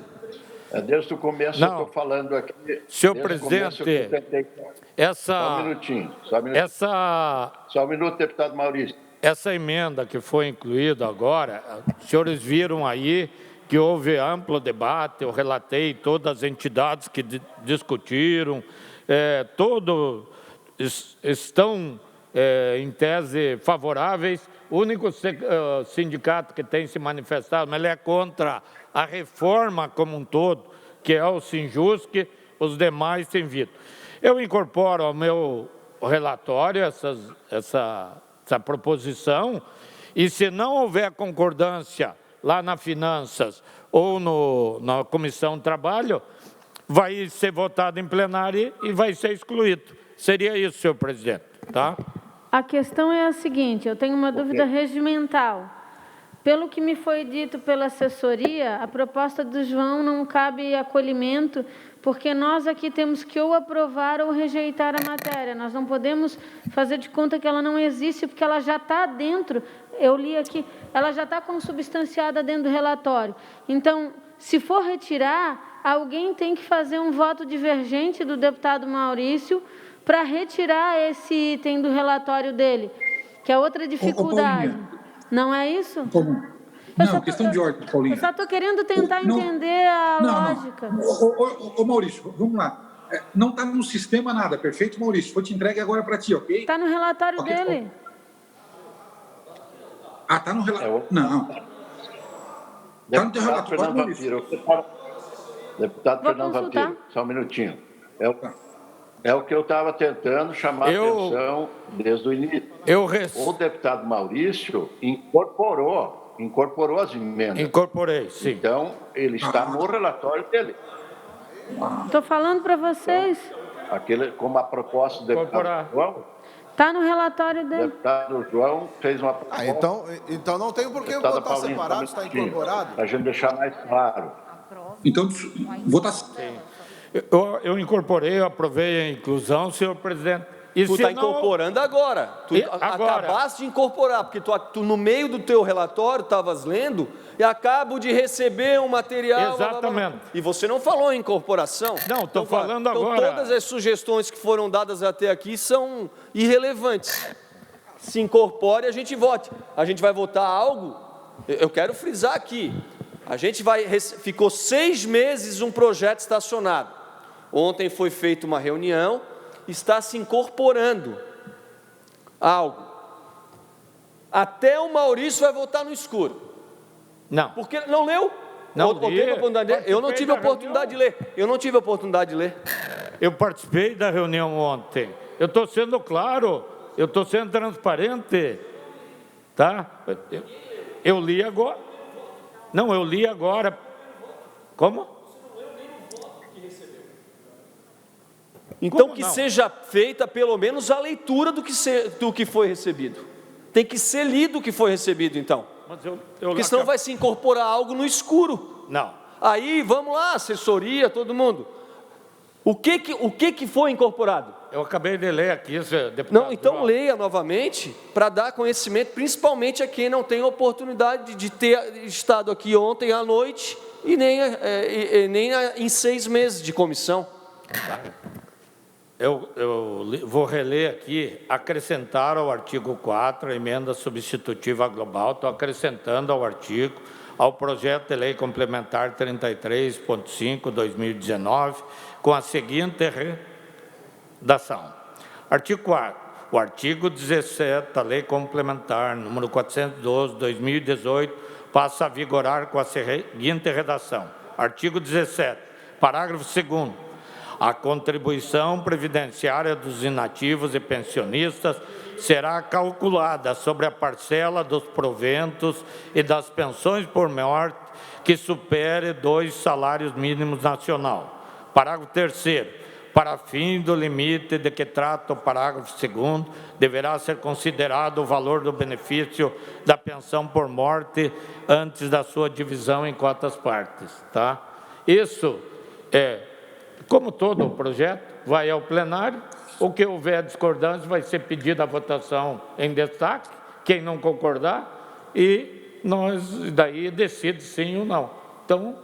Desde o começo eu estou falando aqui. Senhor presidente, Só um minutinho. Só um minuto, deputado Maurício. Essa emenda que foi incluída agora, os senhores viram aí que houve amplo debate, eu relatei todas as entidades que discutiram, todos estão, em tese, favoráveis. O único sindicato que tem se manifestado, mas ele é contra a reforma como um todo, que é o Sinjusc, os demais têm vindo. Eu incorporo ao meu relatório essa proposição, e se não houver concordância lá na Finanças ou na Comissão de Trabalho, vai ser votado em plenário e vai ser excluído. Seria isso, senhor presidente, tá? A questão é a seguinte, eu tenho uma dúvida regimental. Pelo que me foi dito pela assessoria, a proposta do João não cabe acolhimento, porque nós aqui temos que ou aprovar ou rejeitar a matéria. Nós não podemos fazer de conta que ela não existe, porque ela já está dentro, eu li aqui, ela já está consubstanciada dentro do relatório. Então, se for retirar, alguém tem que fazer um voto divergente do deputado Maurício para retirar esse item do relatório dele, que é outra dificuldade. Não é isso? Não, questão de ordem, Paulinha. Eu só estou querendo tentar entender a lógica. Ô, Maurício, vamos lá. Não está no sistema nada, perfeito, Maurício? Foi te entregue agora para ti, ok? Está no relatório dele. Ah, está no relatório. Não. Está no teu relatório, Maurício. Deputado Fernando Vampiro, só um minutinho. É o que eu estava tentando chamar a atenção desde o início. O deputado Maurício incorporou as emendas. Incorporei, sim. Então, ele está no relatório dele. Estou falando para vocês. Então, como a proposta do deputado João... Está no relatório dele. O deputado João fez uma proposta... Então não tem por que votar separado, está incorporado. Para a gente deixar mais claro. Então, votação. Eu incorporei, eu aprovei a inclusão, senhor presidente. Tu está incorporando agora. Tu acabaste de incorporar, porque tu no meio do teu relatório estavas lendo e acabo de receber um material. Exatamente. Blá, blá, blá. E você não falou em incorporação. Não, estou falando agora. Então todas as sugestões que foram dadas até aqui são irrelevantes. Se incorpore, a gente vote. A gente vai votar algo. Eu quero frisar aqui. Ficou 6 meses um projeto estacionado. Ontem foi feita uma reunião. Está se incorporando algo. Até o Maurício vai votar no escuro. Não. Porque não leu? Não li. Eu não tive a oportunidade de ler. Eu participei da reunião ontem. Eu estou sendo claro. Eu estou sendo transparente. Tá? Eu li agora. Não, eu li agora. Como? Então, seja feita pelo menos a leitura do que foi recebido. Tem que ser lido o que foi recebido, então. Porque senão vai se incorporar algo no escuro. Não. Aí, vamos lá, assessoria, todo mundo. O que foi incorporado? Eu acabei de ler aqui, deputado. Não, então leia novamente, para dar conhecimento, principalmente a quem não tem oportunidade de ter estado aqui ontem à noite e nem em 6 meses de comissão. Eu vou reler aqui, acrescentar ao artigo 4, a emenda substitutiva global, estou acrescentando ao projeto de lei complementar 33.5, 2019, com a seguinte redação. Artigo 4. O artigo 17 da lei complementar, número 412, 2018, passa a vigorar com a seguinte redação. Artigo 17, parágrafo 2º. A contribuição previdenciária dos inativos e pensionistas será calculada sobre a parcela dos proventos e das pensões por morte que supere 2 salários mínimos nacional. Parágrafo 3º. Para fim do limite de que trata o parágrafo 2º, deverá ser considerado o valor do benefício da pensão por morte antes da sua divisão em cotas partes. Tá? Isso como todo o projeto, vai ao plenário, o que houver discordância vai ser pedida a votação em destaque, quem não concordar, e nós daí decide sim ou não. Então,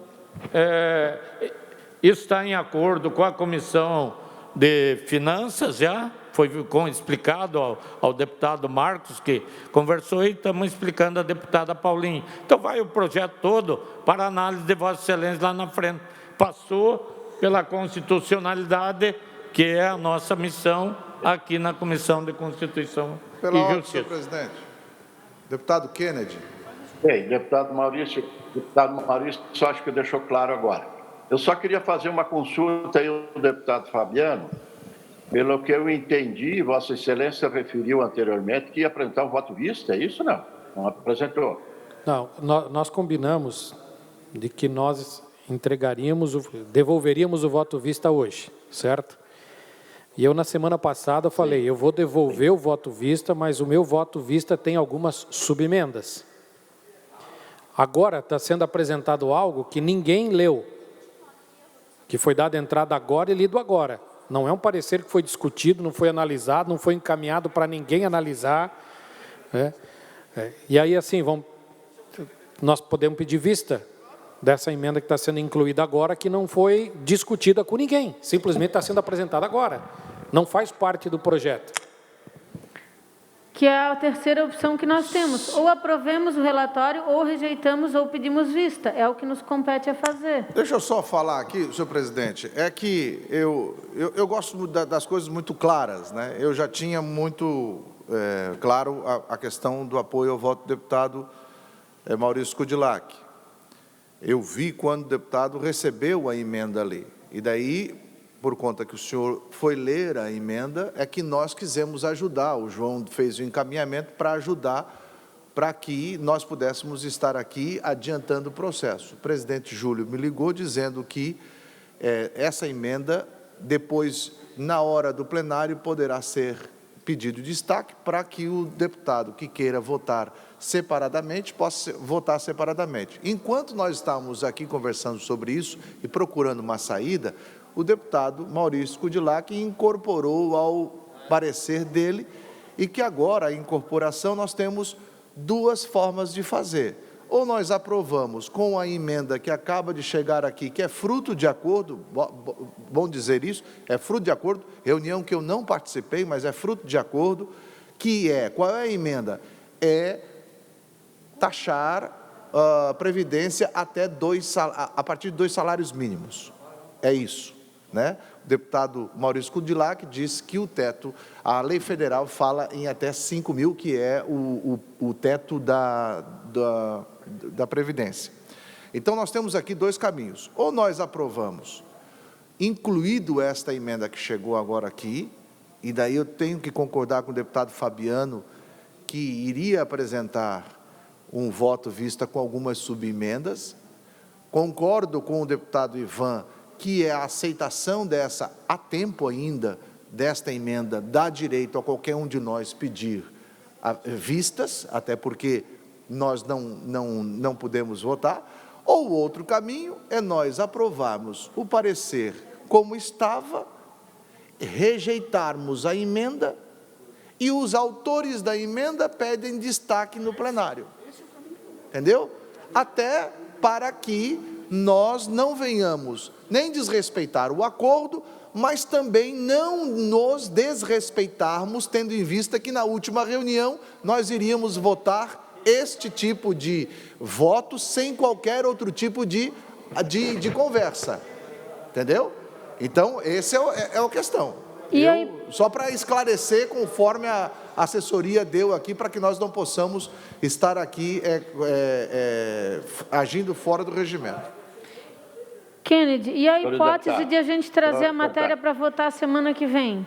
isso está em acordo com a Comissão de Finanças, já foi explicado ao deputado Marcos, que conversou, e estamos explicando à deputada Paulinha. Então, vai o projeto todo para análise de Vossa Excelência lá na frente. Passou pela constitucionalidade, que é a nossa missão aqui na Comissão de Constituição Pela e ordem, Justiça. senhor presidente. Deputado Kennedy. Bem, deputado Maurício, só acho que deixou claro agora. Eu só queria fazer uma consulta aí ao deputado Fabiano. Pelo que eu entendi, Vossa Excelência referiu anteriormente que ia apresentar um voto vista, é isso não? Não apresentou? Não, nós combinamos de que nós devolveríamos o voto vista hoje, certo? E eu, na semana passada, falei, eu vou devolver o voto vista, mas o meu voto vista tem algumas subemendas. Agora está sendo apresentado algo que ninguém leu, que foi dado entrada agora e lido agora. Não é um parecer que foi discutido, não foi analisado, não foi encaminhado para ninguém analisar. Né? E aí, assim, nós podemos pedir vista dessa emenda que está sendo incluída agora, que não foi discutida com ninguém, simplesmente está sendo apresentada agora. Não faz parte do projeto. Que é a terceira opção que nós temos. Ou aprovemos o relatório, ou rejeitamos, ou pedimos vista. É o que nos compete a fazer. Deixa eu só falar aqui, senhor presidente, é que eu gosto das coisas muito claras, né? Eu já tinha muito claro a questão do apoio ao voto do deputado Maurício Kudilak. Eu vi quando o deputado recebeu a emenda ali. E daí, por conta que o senhor foi ler a emenda, é que nós quisemos ajudar. O João fez o encaminhamento para ajudar, para que nós pudéssemos estar aqui adiantando o processo. O presidente Júlio me ligou dizendo que essa emenda, depois, na hora do plenário, poderá ser pedido destaque para que o deputado que queira votar separadamente possa votar separadamente. Enquanto nós estávamos aqui conversando sobre isso e procurando uma saída, o deputado Maurício Kudilak incorporou ao parecer dele e que agora a incorporação nós temos duas formas de fazer. Ou nós aprovamos com a emenda que acaba de chegar aqui, que é fruto de acordo, bom dizer isso, é fruto de acordo, reunião que eu não participei, mas é fruto de acordo, que qual é a emenda? É taxar a previdência a partir de 2 salários mínimos. É isso, né? O deputado Maurício Kudilak disse que o teto, a lei federal fala em até 5 mil, que é o teto da Previdência. Então, nós temos aqui 2 caminhos. Ou nós aprovamos, incluído esta emenda que chegou agora aqui, e daí eu tenho que concordar com o deputado Fabiano, que iria apresentar um voto vista com algumas subemendas. Concordo com o deputado Ivan, que a aceitação há tempo ainda, desta emenda, dá direito a qualquer um de nós pedir vistas, até porque nós não podemos votar. Ou o outro caminho é nós aprovarmos o parecer como estava, rejeitarmos a emenda e os autores da emenda pedem destaque no plenário. Entendeu? Até para que nós não venhamos nem desrespeitar o acordo, mas também não nos desrespeitarmos, tendo em vista que na última reunião nós iríamos votar este tipo de voto sem qualquer outro tipo de conversa. Entendeu? Então, essa é a questão. Só para esclarecer, conforme a assessoria deu aqui, para que nós não possamos estar aqui agindo fora do regimento. Kennedy, e a hipótese de a gente trazer a matéria para votar semana que vem?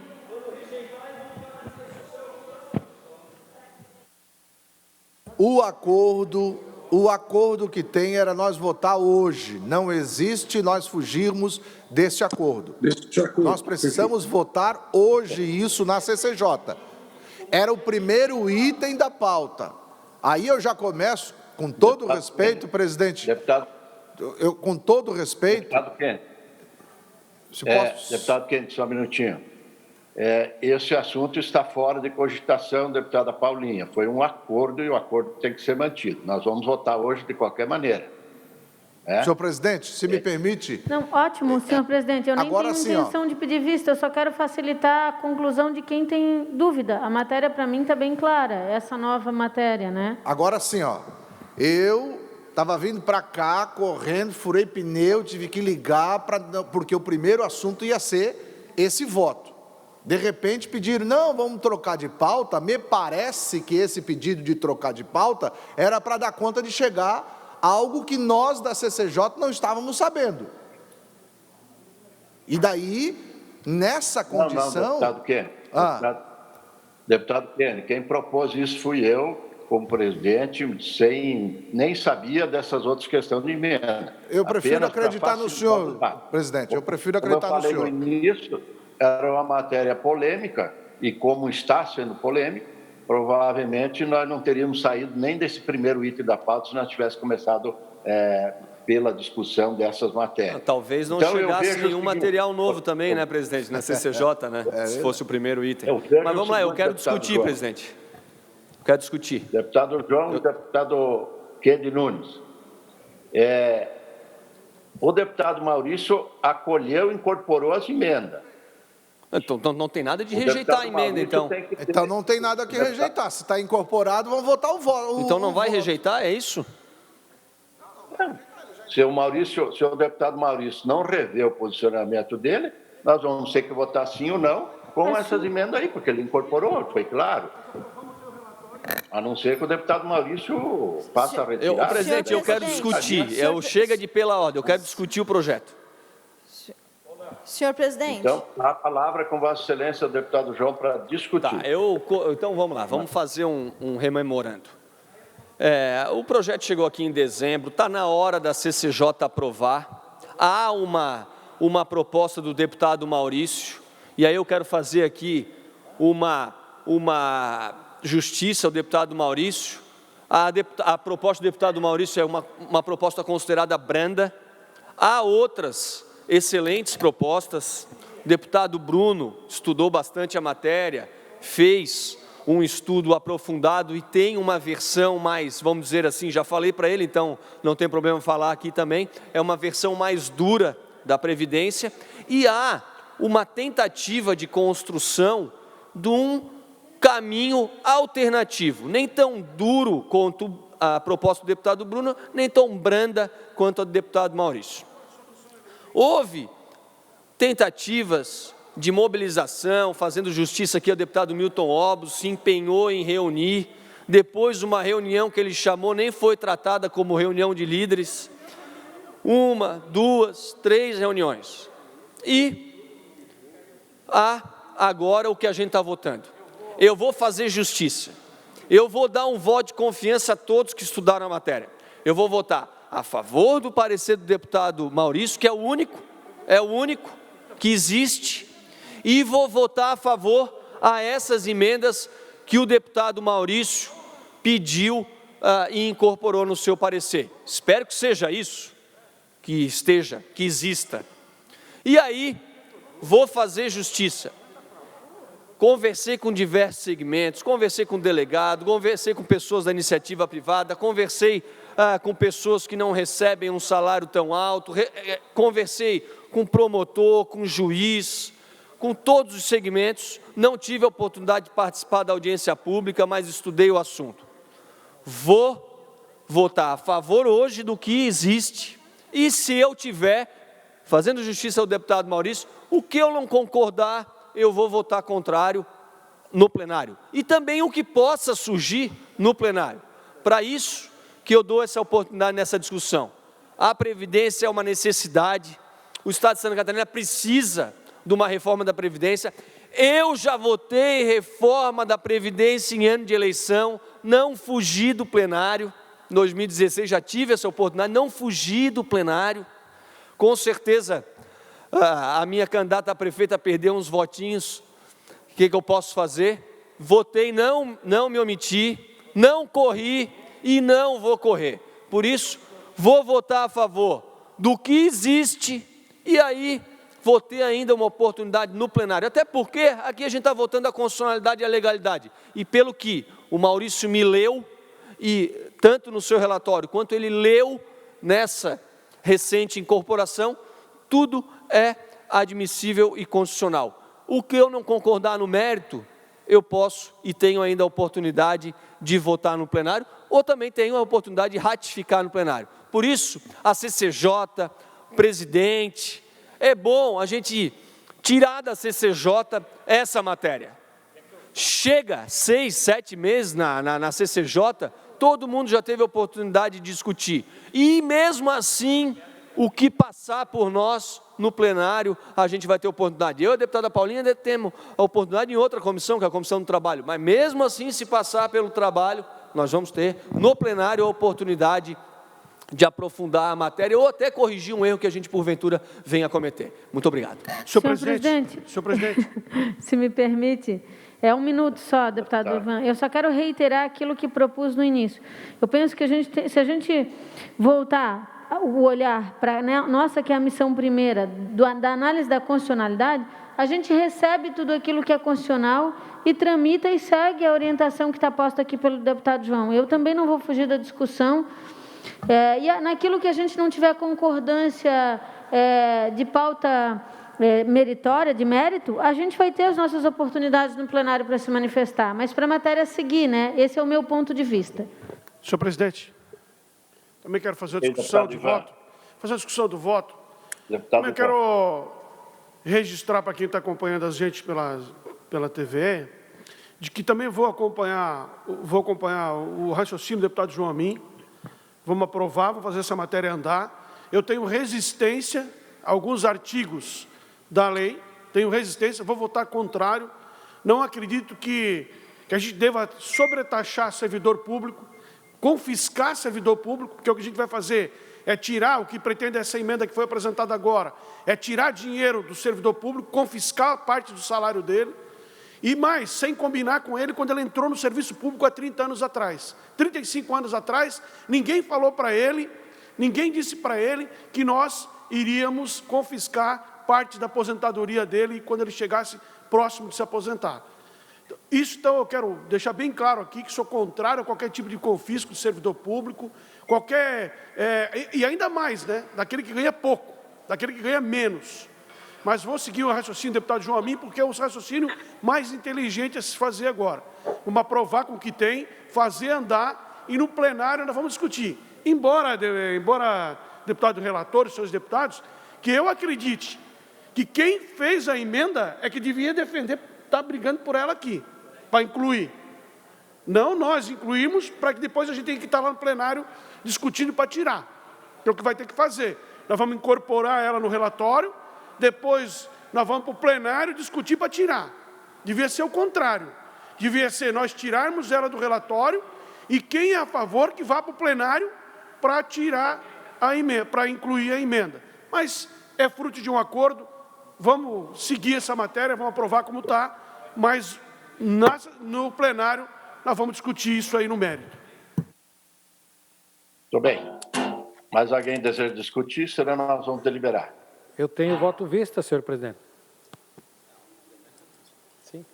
O acordo que tem era nós votar hoje. Não existe nós fugirmos deste acordo. Nós precisamos votar hoje isso na CCJ. Era o primeiro item da pauta. Aí eu já começo, com todo o respeito, presidente. Deputado. Com todo o respeito. Deputado Kennedy. Deputado Kennedy, só um minutinho. Esse assunto está fora de cogitação, deputada Paulinha. Foi um acordo e o acordo tem que ser mantido. Nós vamos votar hoje de qualquer maneira. Senhor presidente, se me permite... Não, ótimo, senhor presidente. Eu nem tenho intenção de pedir vista, eu só quero facilitar a conclusão de quem tem dúvida. A matéria, para mim, está bem clara, essa nova matéria, né? Agora sim, eu estava vindo para cá, correndo, furei pneu, tive que ligar, porque o primeiro assunto ia ser esse voto. De repente pediram, não, vamos trocar de pauta. Me parece que esse pedido de trocar de pauta era para dar conta de chegar a algo que nós da CCJ não estávamos sabendo. E daí, nessa condição... Deputado Kennedy, deputado Kennedy, quem propôs isso fui eu, como presidente, nem sabia dessas outras questões de emenda. Eu prefiro acreditar no senhor, presidente, eu prefiro acreditar no senhor. Como eu falei no início, era uma matéria polêmica, e como está sendo polêmica, provavelmente nós não teríamos saído nem desse primeiro item da pauta se nós tivéssemos começado pela discussão dessas matérias. Talvez não Então, chegasse nenhum material novo também, né, presidente, na CCJ, né, se fosse o primeiro item. Mas vamos lá, eu quero discutir, presidente. Eu quero discutir. Deputado João e deputado Kennedy Nunes. O deputado Maurício acolheu e incorporou as emendas. Então não tem nada de rejeitar a emenda, então. Então não tem nada que rejeitar. Se está incorporado, vamos votar o voto. Então não vai rejeitar, é isso? Se o deputado Maurício não rever o posicionamento dele, nós vamos ter que votar sim ou não com essas emendas aí, porque ele incorporou, foi claro. A não ser que o deputado Maurício faça a retirada. Presidente, eu quero discutir. Chega de pela ordem, eu quero discutir o projeto. Senhor presidente. Então, a palavra com Vossa Excelência, o deputado João, para discutir. Então vamos lá, vamos fazer um rememorando. O projeto chegou aqui em dezembro, está na hora da CCJ aprovar. Há uma proposta do deputado Maurício, e aí eu quero fazer aqui uma justiça ao deputado Maurício. A proposta do deputado Maurício é uma proposta considerada branda. Há outras excelentes propostas. O deputado Bruno estudou bastante a matéria, fez um estudo aprofundado e tem uma versão mais, vamos dizer assim, já falei para ele, então não tem problema falar aqui também, é uma versão mais dura da Previdência, e há uma tentativa de construção de um caminho alternativo, nem tão duro quanto a proposta do deputado Bruno, nem tão branda quanto a do deputado Maurício. Houve tentativas de mobilização, fazendo justiça aqui, o deputado Milton Obos se empenhou em reunir, depois uma reunião que ele chamou nem foi tratada como reunião de líderes, 1, 2, 3 reuniões. E há agora o que a gente está votando. Eu vou fazer justiça, eu vou dar um voto de confiança a todos que estudaram a matéria. Eu vou votar a favor do parecer do deputado Maurício, que é o único que existe, e vou votar a favor a essas emendas que o deputado Maurício pediu e incorporou no seu parecer. Espero que seja isso, que exista. E aí, vou fazer justiça. Conversei com diversos segmentos, conversei com delegado, conversei com pessoas da iniciativa privada, conversei com pessoas que não recebem um salário tão alto, conversei com promotor, com juiz, com todos os segmentos. Não tive a oportunidade de participar da audiência pública, mas estudei o assunto. Vou votar a favor hoje do que existe, e se eu tiver, fazendo justiça ao deputado Maurício, o que eu não concordar, eu vou votar contrário no plenário. E também o que possa surgir no plenário. Para isso que eu dou essa oportunidade nessa discussão. A Previdência é uma necessidade, o Estado de Santa Catarina precisa de uma reforma da Previdência. Eu já votei reforma da Previdência em ano de eleição, não fugi do plenário. Em 2016 já tive essa oportunidade, não fugi do plenário. Com certeza, a minha candidata a prefeita perdeu uns votinhos. O que eu posso fazer? Votei, não me omiti, não corri e não vou correr. Por isso, vou votar a favor do que existe, e aí vou ter ainda uma oportunidade no plenário. Até porque aqui a gente está votando a constitucionalidade e a legalidade. E pelo que o Maurício me leu, e tanto no seu relatório quanto ele leu nessa recente incorporação, tudo é admissível e constitucional. O que eu não concordar no mérito, eu posso e tenho ainda a oportunidade de votar no plenário, ou também tenho a oportunidade de ratificar no plenário. Por isso, a CCJ, presidente, é bom a gente tirar da CCJ essa matéria. Chega 6, 7 meses na CCJ, todo mundo já teve a oportunidade de discutir. E mesmo assim, o que passar por nós no plenário, a gente vai ter oportunidade. Eu e a deputada Paulinha temos a oportunidade em outra comissão, que é a Comissão do Trabalho. Mas mesmo assim, se passar pelo trabalho, nós vamos ter no plenário a oportunidade de aprofundar a matéria ou até corrigir um erro que a gente, porventura, venha a cometer. Muito obrigado. Senhor presidente, se me permite, É 1 minuto só, deputado Ivan. Eu só quero reiterar aquilo que propus no início. Eu penso que se a gente voltar o olhar para nossa, que é a missão primeira, da análise da constitucionalidade, a gente recebe tudo aquilo que é constitucional e tramita e segue a orientação que está posta aqui pelo deputado João. Eu também não vou fugir da discussão. E naquilo que a gente não tiver concordância de pauta meritória, de mérito, a gente vai ter as nossas oportunidades no plenário para se manifestar, mas para a matéria seguir, né? Esse é o meu ponto de vista. Senhor presidente, também quero fazer a discussão de voto. Fazer a discussão do voto. Também quero registrar para quem está acompanhando a gente pela TV, de que também vou acompanhar o raciocínio do deputado João Amin. Vamos aprovar, vamos fazer essa matéria andar. Eu tenho resistência a alguns artigos da lei, tenho resistência, vou votar contrário. Não acredito que a gente deva sobretaxar servidor público, confiscar servidor público, porque o que a gente vai fazer é tirar, o que pretende essa emenda que foi apresentada agora, é tirar dinheiro do servidor público, confiscar parte do salário dele, e mais, sem combinar com ele, quando ele entrou no serviço público há 30 anos atrás. 35 anos atrás, ninguém falou para ele, ninguém disse para ele que nós iríamos confiscar parte da aposentadoria dele quando ele chegasse próximo de se aposentar. Isso, então, eu quero deixar bem claro aqui que sou contrário a qualquer tipo de confisco de servidor público, e ainda mais, né, daquele que ganha pouco, daquele que ganha menos. Mas vou seguir o raciocínio do deputado João Amin, porque é o raciocínio mais inteligente a se fazer agora. Vamos aprovar com o que tem, fazer andar, e no plenário nós vamos discutir. Embora deputado relator e seus deputados, que eu acredite que quem fez a emenda é que devia defender, está brigando por ela aqui, para incluir. Não nós incluímos, para que depois a gente tenha que estar lá no plenário discutindo para tirar. Que é o que vai ter que fazer. Nós vamos incorporar ela no relatório, depois nós vamos para o plenário discutir para tirar. Devia ser o contrário. Devia ser nós tirarmos ela do relatório e quem é a favor que vá para o plenário para tirar a emenda, para incluir a emenda. Mas é fruto de um acordo, vamos seguir essa matéria, vamos aprovar como está, mas no plenário nós vamos discutir isso aí no mérito. Muito bem. Mais alguém deseja discutir? Senão nós vamos deliberar. Eu tenho voto vista, senhor presidente. Sim.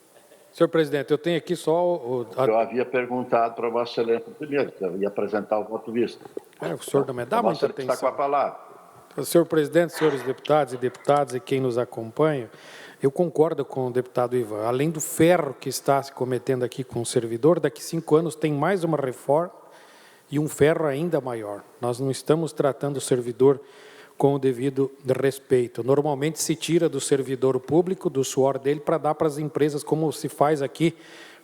Senhor presidente, eu tenho aqui só Eu havia perguntado para Vossa Excelência primeiro, que eu ia apresentar o voto vista. O senhor não me dá muita atenção. Está com a palavra. Senhor presidente, senhores deputados e deputadas e quem nos acompanha, eu concordo com o deputado Ivan. Além do ferro que está se cometendo aqui com o servidor, daqui 5 anos tem mais uma reforma e um ferro ainda maior. Nós não estamos tratando o servidor com o devido respeito. Normalmente se tira do servidor público, do suor dele, para dar para as empresas, como se faz aqui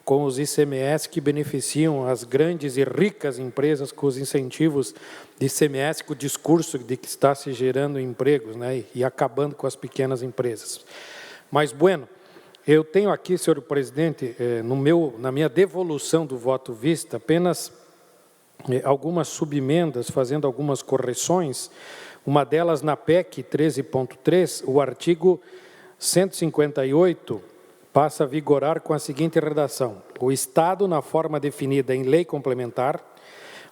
com os ICMS que beneficiam as grandes e ricas empresas com os incentivos de ICMS, com o discurso de que está se gerando empregos, né, e acabando com as pequenas empresas. Mas, bueno, eu tenho aqui, senhor presidente, na minha devolução do voto vista, apenas algumas subemendas, fazendo algumas correções. Uma delas na PEC 13.3, o artigo 158, passa a vigorar com a seguinte redação: o Estado, na forma definida em lei complementar,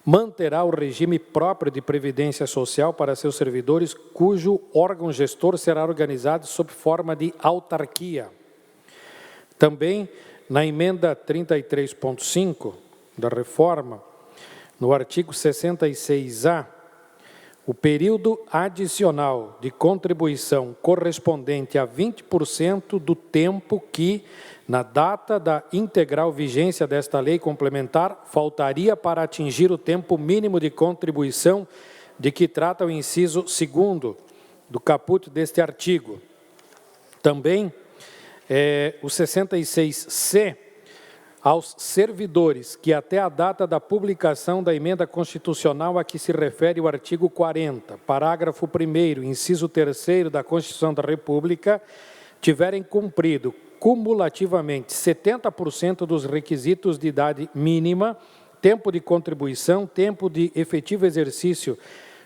manterá o regime próprio de previdência social para seus servidores, cujo órgão gestor será organizado sob forma de autarquia. Também, na emenda 33.5 da reforma, no artigo 66A, o período adicional de contribuição correspondente a 20% do tempo que, na data da integral vigência desta lei complementar, faltaria para atingir o tempo mínimo de contribuição de que trata o inciso 2º do caput deste artigo. Também, o 66C, aos servidores que até a data da publicação da emenda constitucional a que se refere o artigo 40, parágrafo 1º, inciso 3º da Constituição da República, tiverem cumprido cumulativamente 70% dos requisitos de idade mínima, tempo de contribuição, tempo de efetivo exercício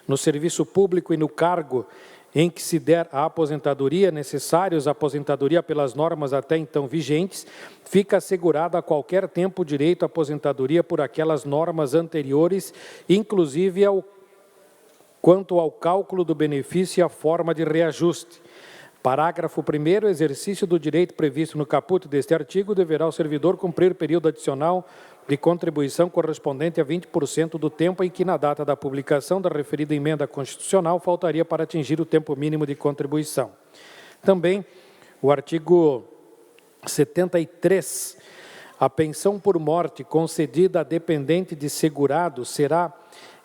no serviço público e no cargo em que se der a aposentadoria necessários à aposentadoria pelas normas até então vigentes, fica assegurado a qualquer tempo o direito à aposentadoria por aquelas normas anteriores, inclusive quanto ao cálculo do benefício e a forma de reajuste. Parágrafo 1º, exercício do direito previsto no caput deste artigo, deverá o servidor cumprir período adicional de contribuição correspondente a 20% do tempo em que, na data da publicação da referida emenda constitucional, faltaria para atingir o tempo mínimo de contribuição. Também, o artigo 73, a pensão por morte concedida a dependente de segurado será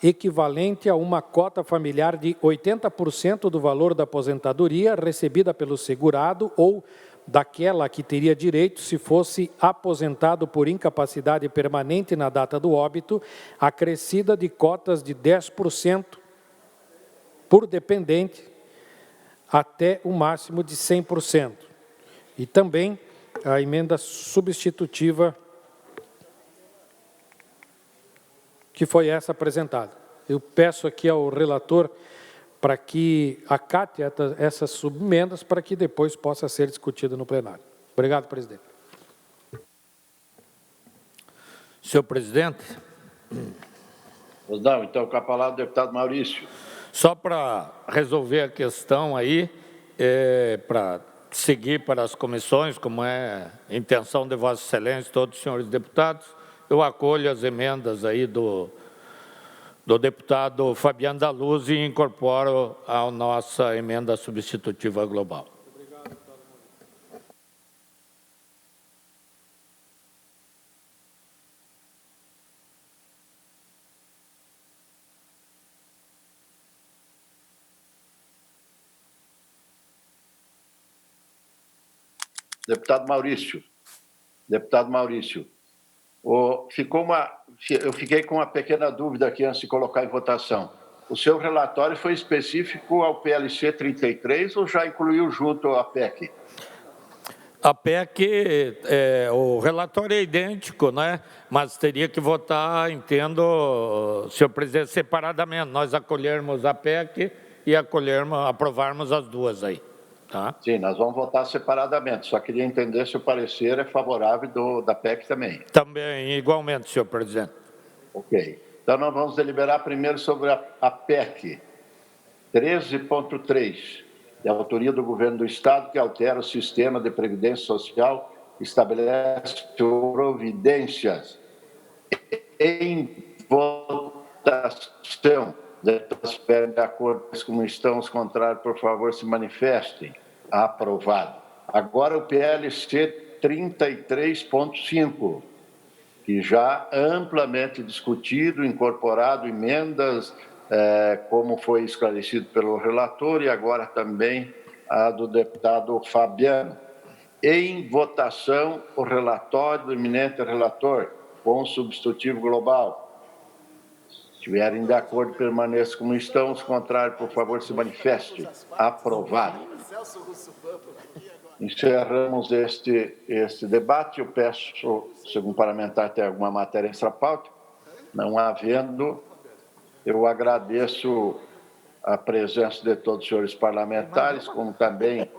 equivalente a uma cota familiar de 80% do valor da aposentadoria recebida pelo segurado ou daquela que teria direito se fosse aposentado por incapacidade permanente na data do óbito, acrescida de cotas de 10% por dependente até o máximo de 100%. E também a emenda substitutiva que foi essa apresentada. Eu peço aqui ao relator para que acate essas subemendas para que depois possa ser discutido no plenário. Obrigado, presidente. Senhor presidente. Não, então, com a palavra, o deputado Maurício. Só para resolver a questão aí, para seguir para as comissões, como é a intenção de Vossa Excelência, todos os senhores deputados, eu acolho as emendas aí do deputado Fabiano da Luz e incorporo a nossa emenda substitutiva global. Deputado Maurício. Deputado Maurício. Eu fiquei com uma pequena dúvida aqui antes de colocar em votação. O seu relatório foi específico ao PLC 33 ou já incluiu junto a PEC? A PEC, o relatório é idêntico, né? Mas teria que votar, entendo, senhor presidente, separadamente. Nós acolhermos a PEC e aprovarmos as duas aí. Tá? Sim, nós vamos votar separadamente. Só queria entender se o parecer é favorável da PEC também. Também, igualmente, senhor presidente. Ok. Então, nós vamos deliberar primeiro sobre a PEC 13.3, de autoria do Governo do Estado, que altera o sistema de previdência social, estabelece providências. Em votação, de acordo com estão os contrários, por favor, se manifestem. Aprovado. Agora o PLC 33.5, que já amplamente discutido, incorporado emendas, como foi esclarecido pelo relator, e agora também a do deputado Fabiano. Em votação, o relatório do eminente relator, com substitutivo global. Se estiverem de acordo, permaneçam como estão. Os contrários, por favor, se manifestem. Aprovado. Encerramos este debate. Eu peço, se algum parlamentar tem alguma matéria extra-pauta. Não havendo, eu agradeço a presença de todos os senhores parlamentares, como também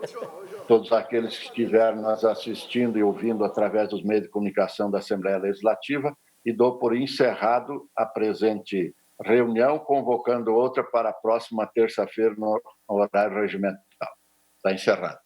todos aqueles que estiveram nos assistindo e ouvindo através dos meios de comunicação da Assembleia Legislativa, e dou por encerrado a presente reunião, convocando outra para a próxima terça-feira no horário regimental. Está encerrado.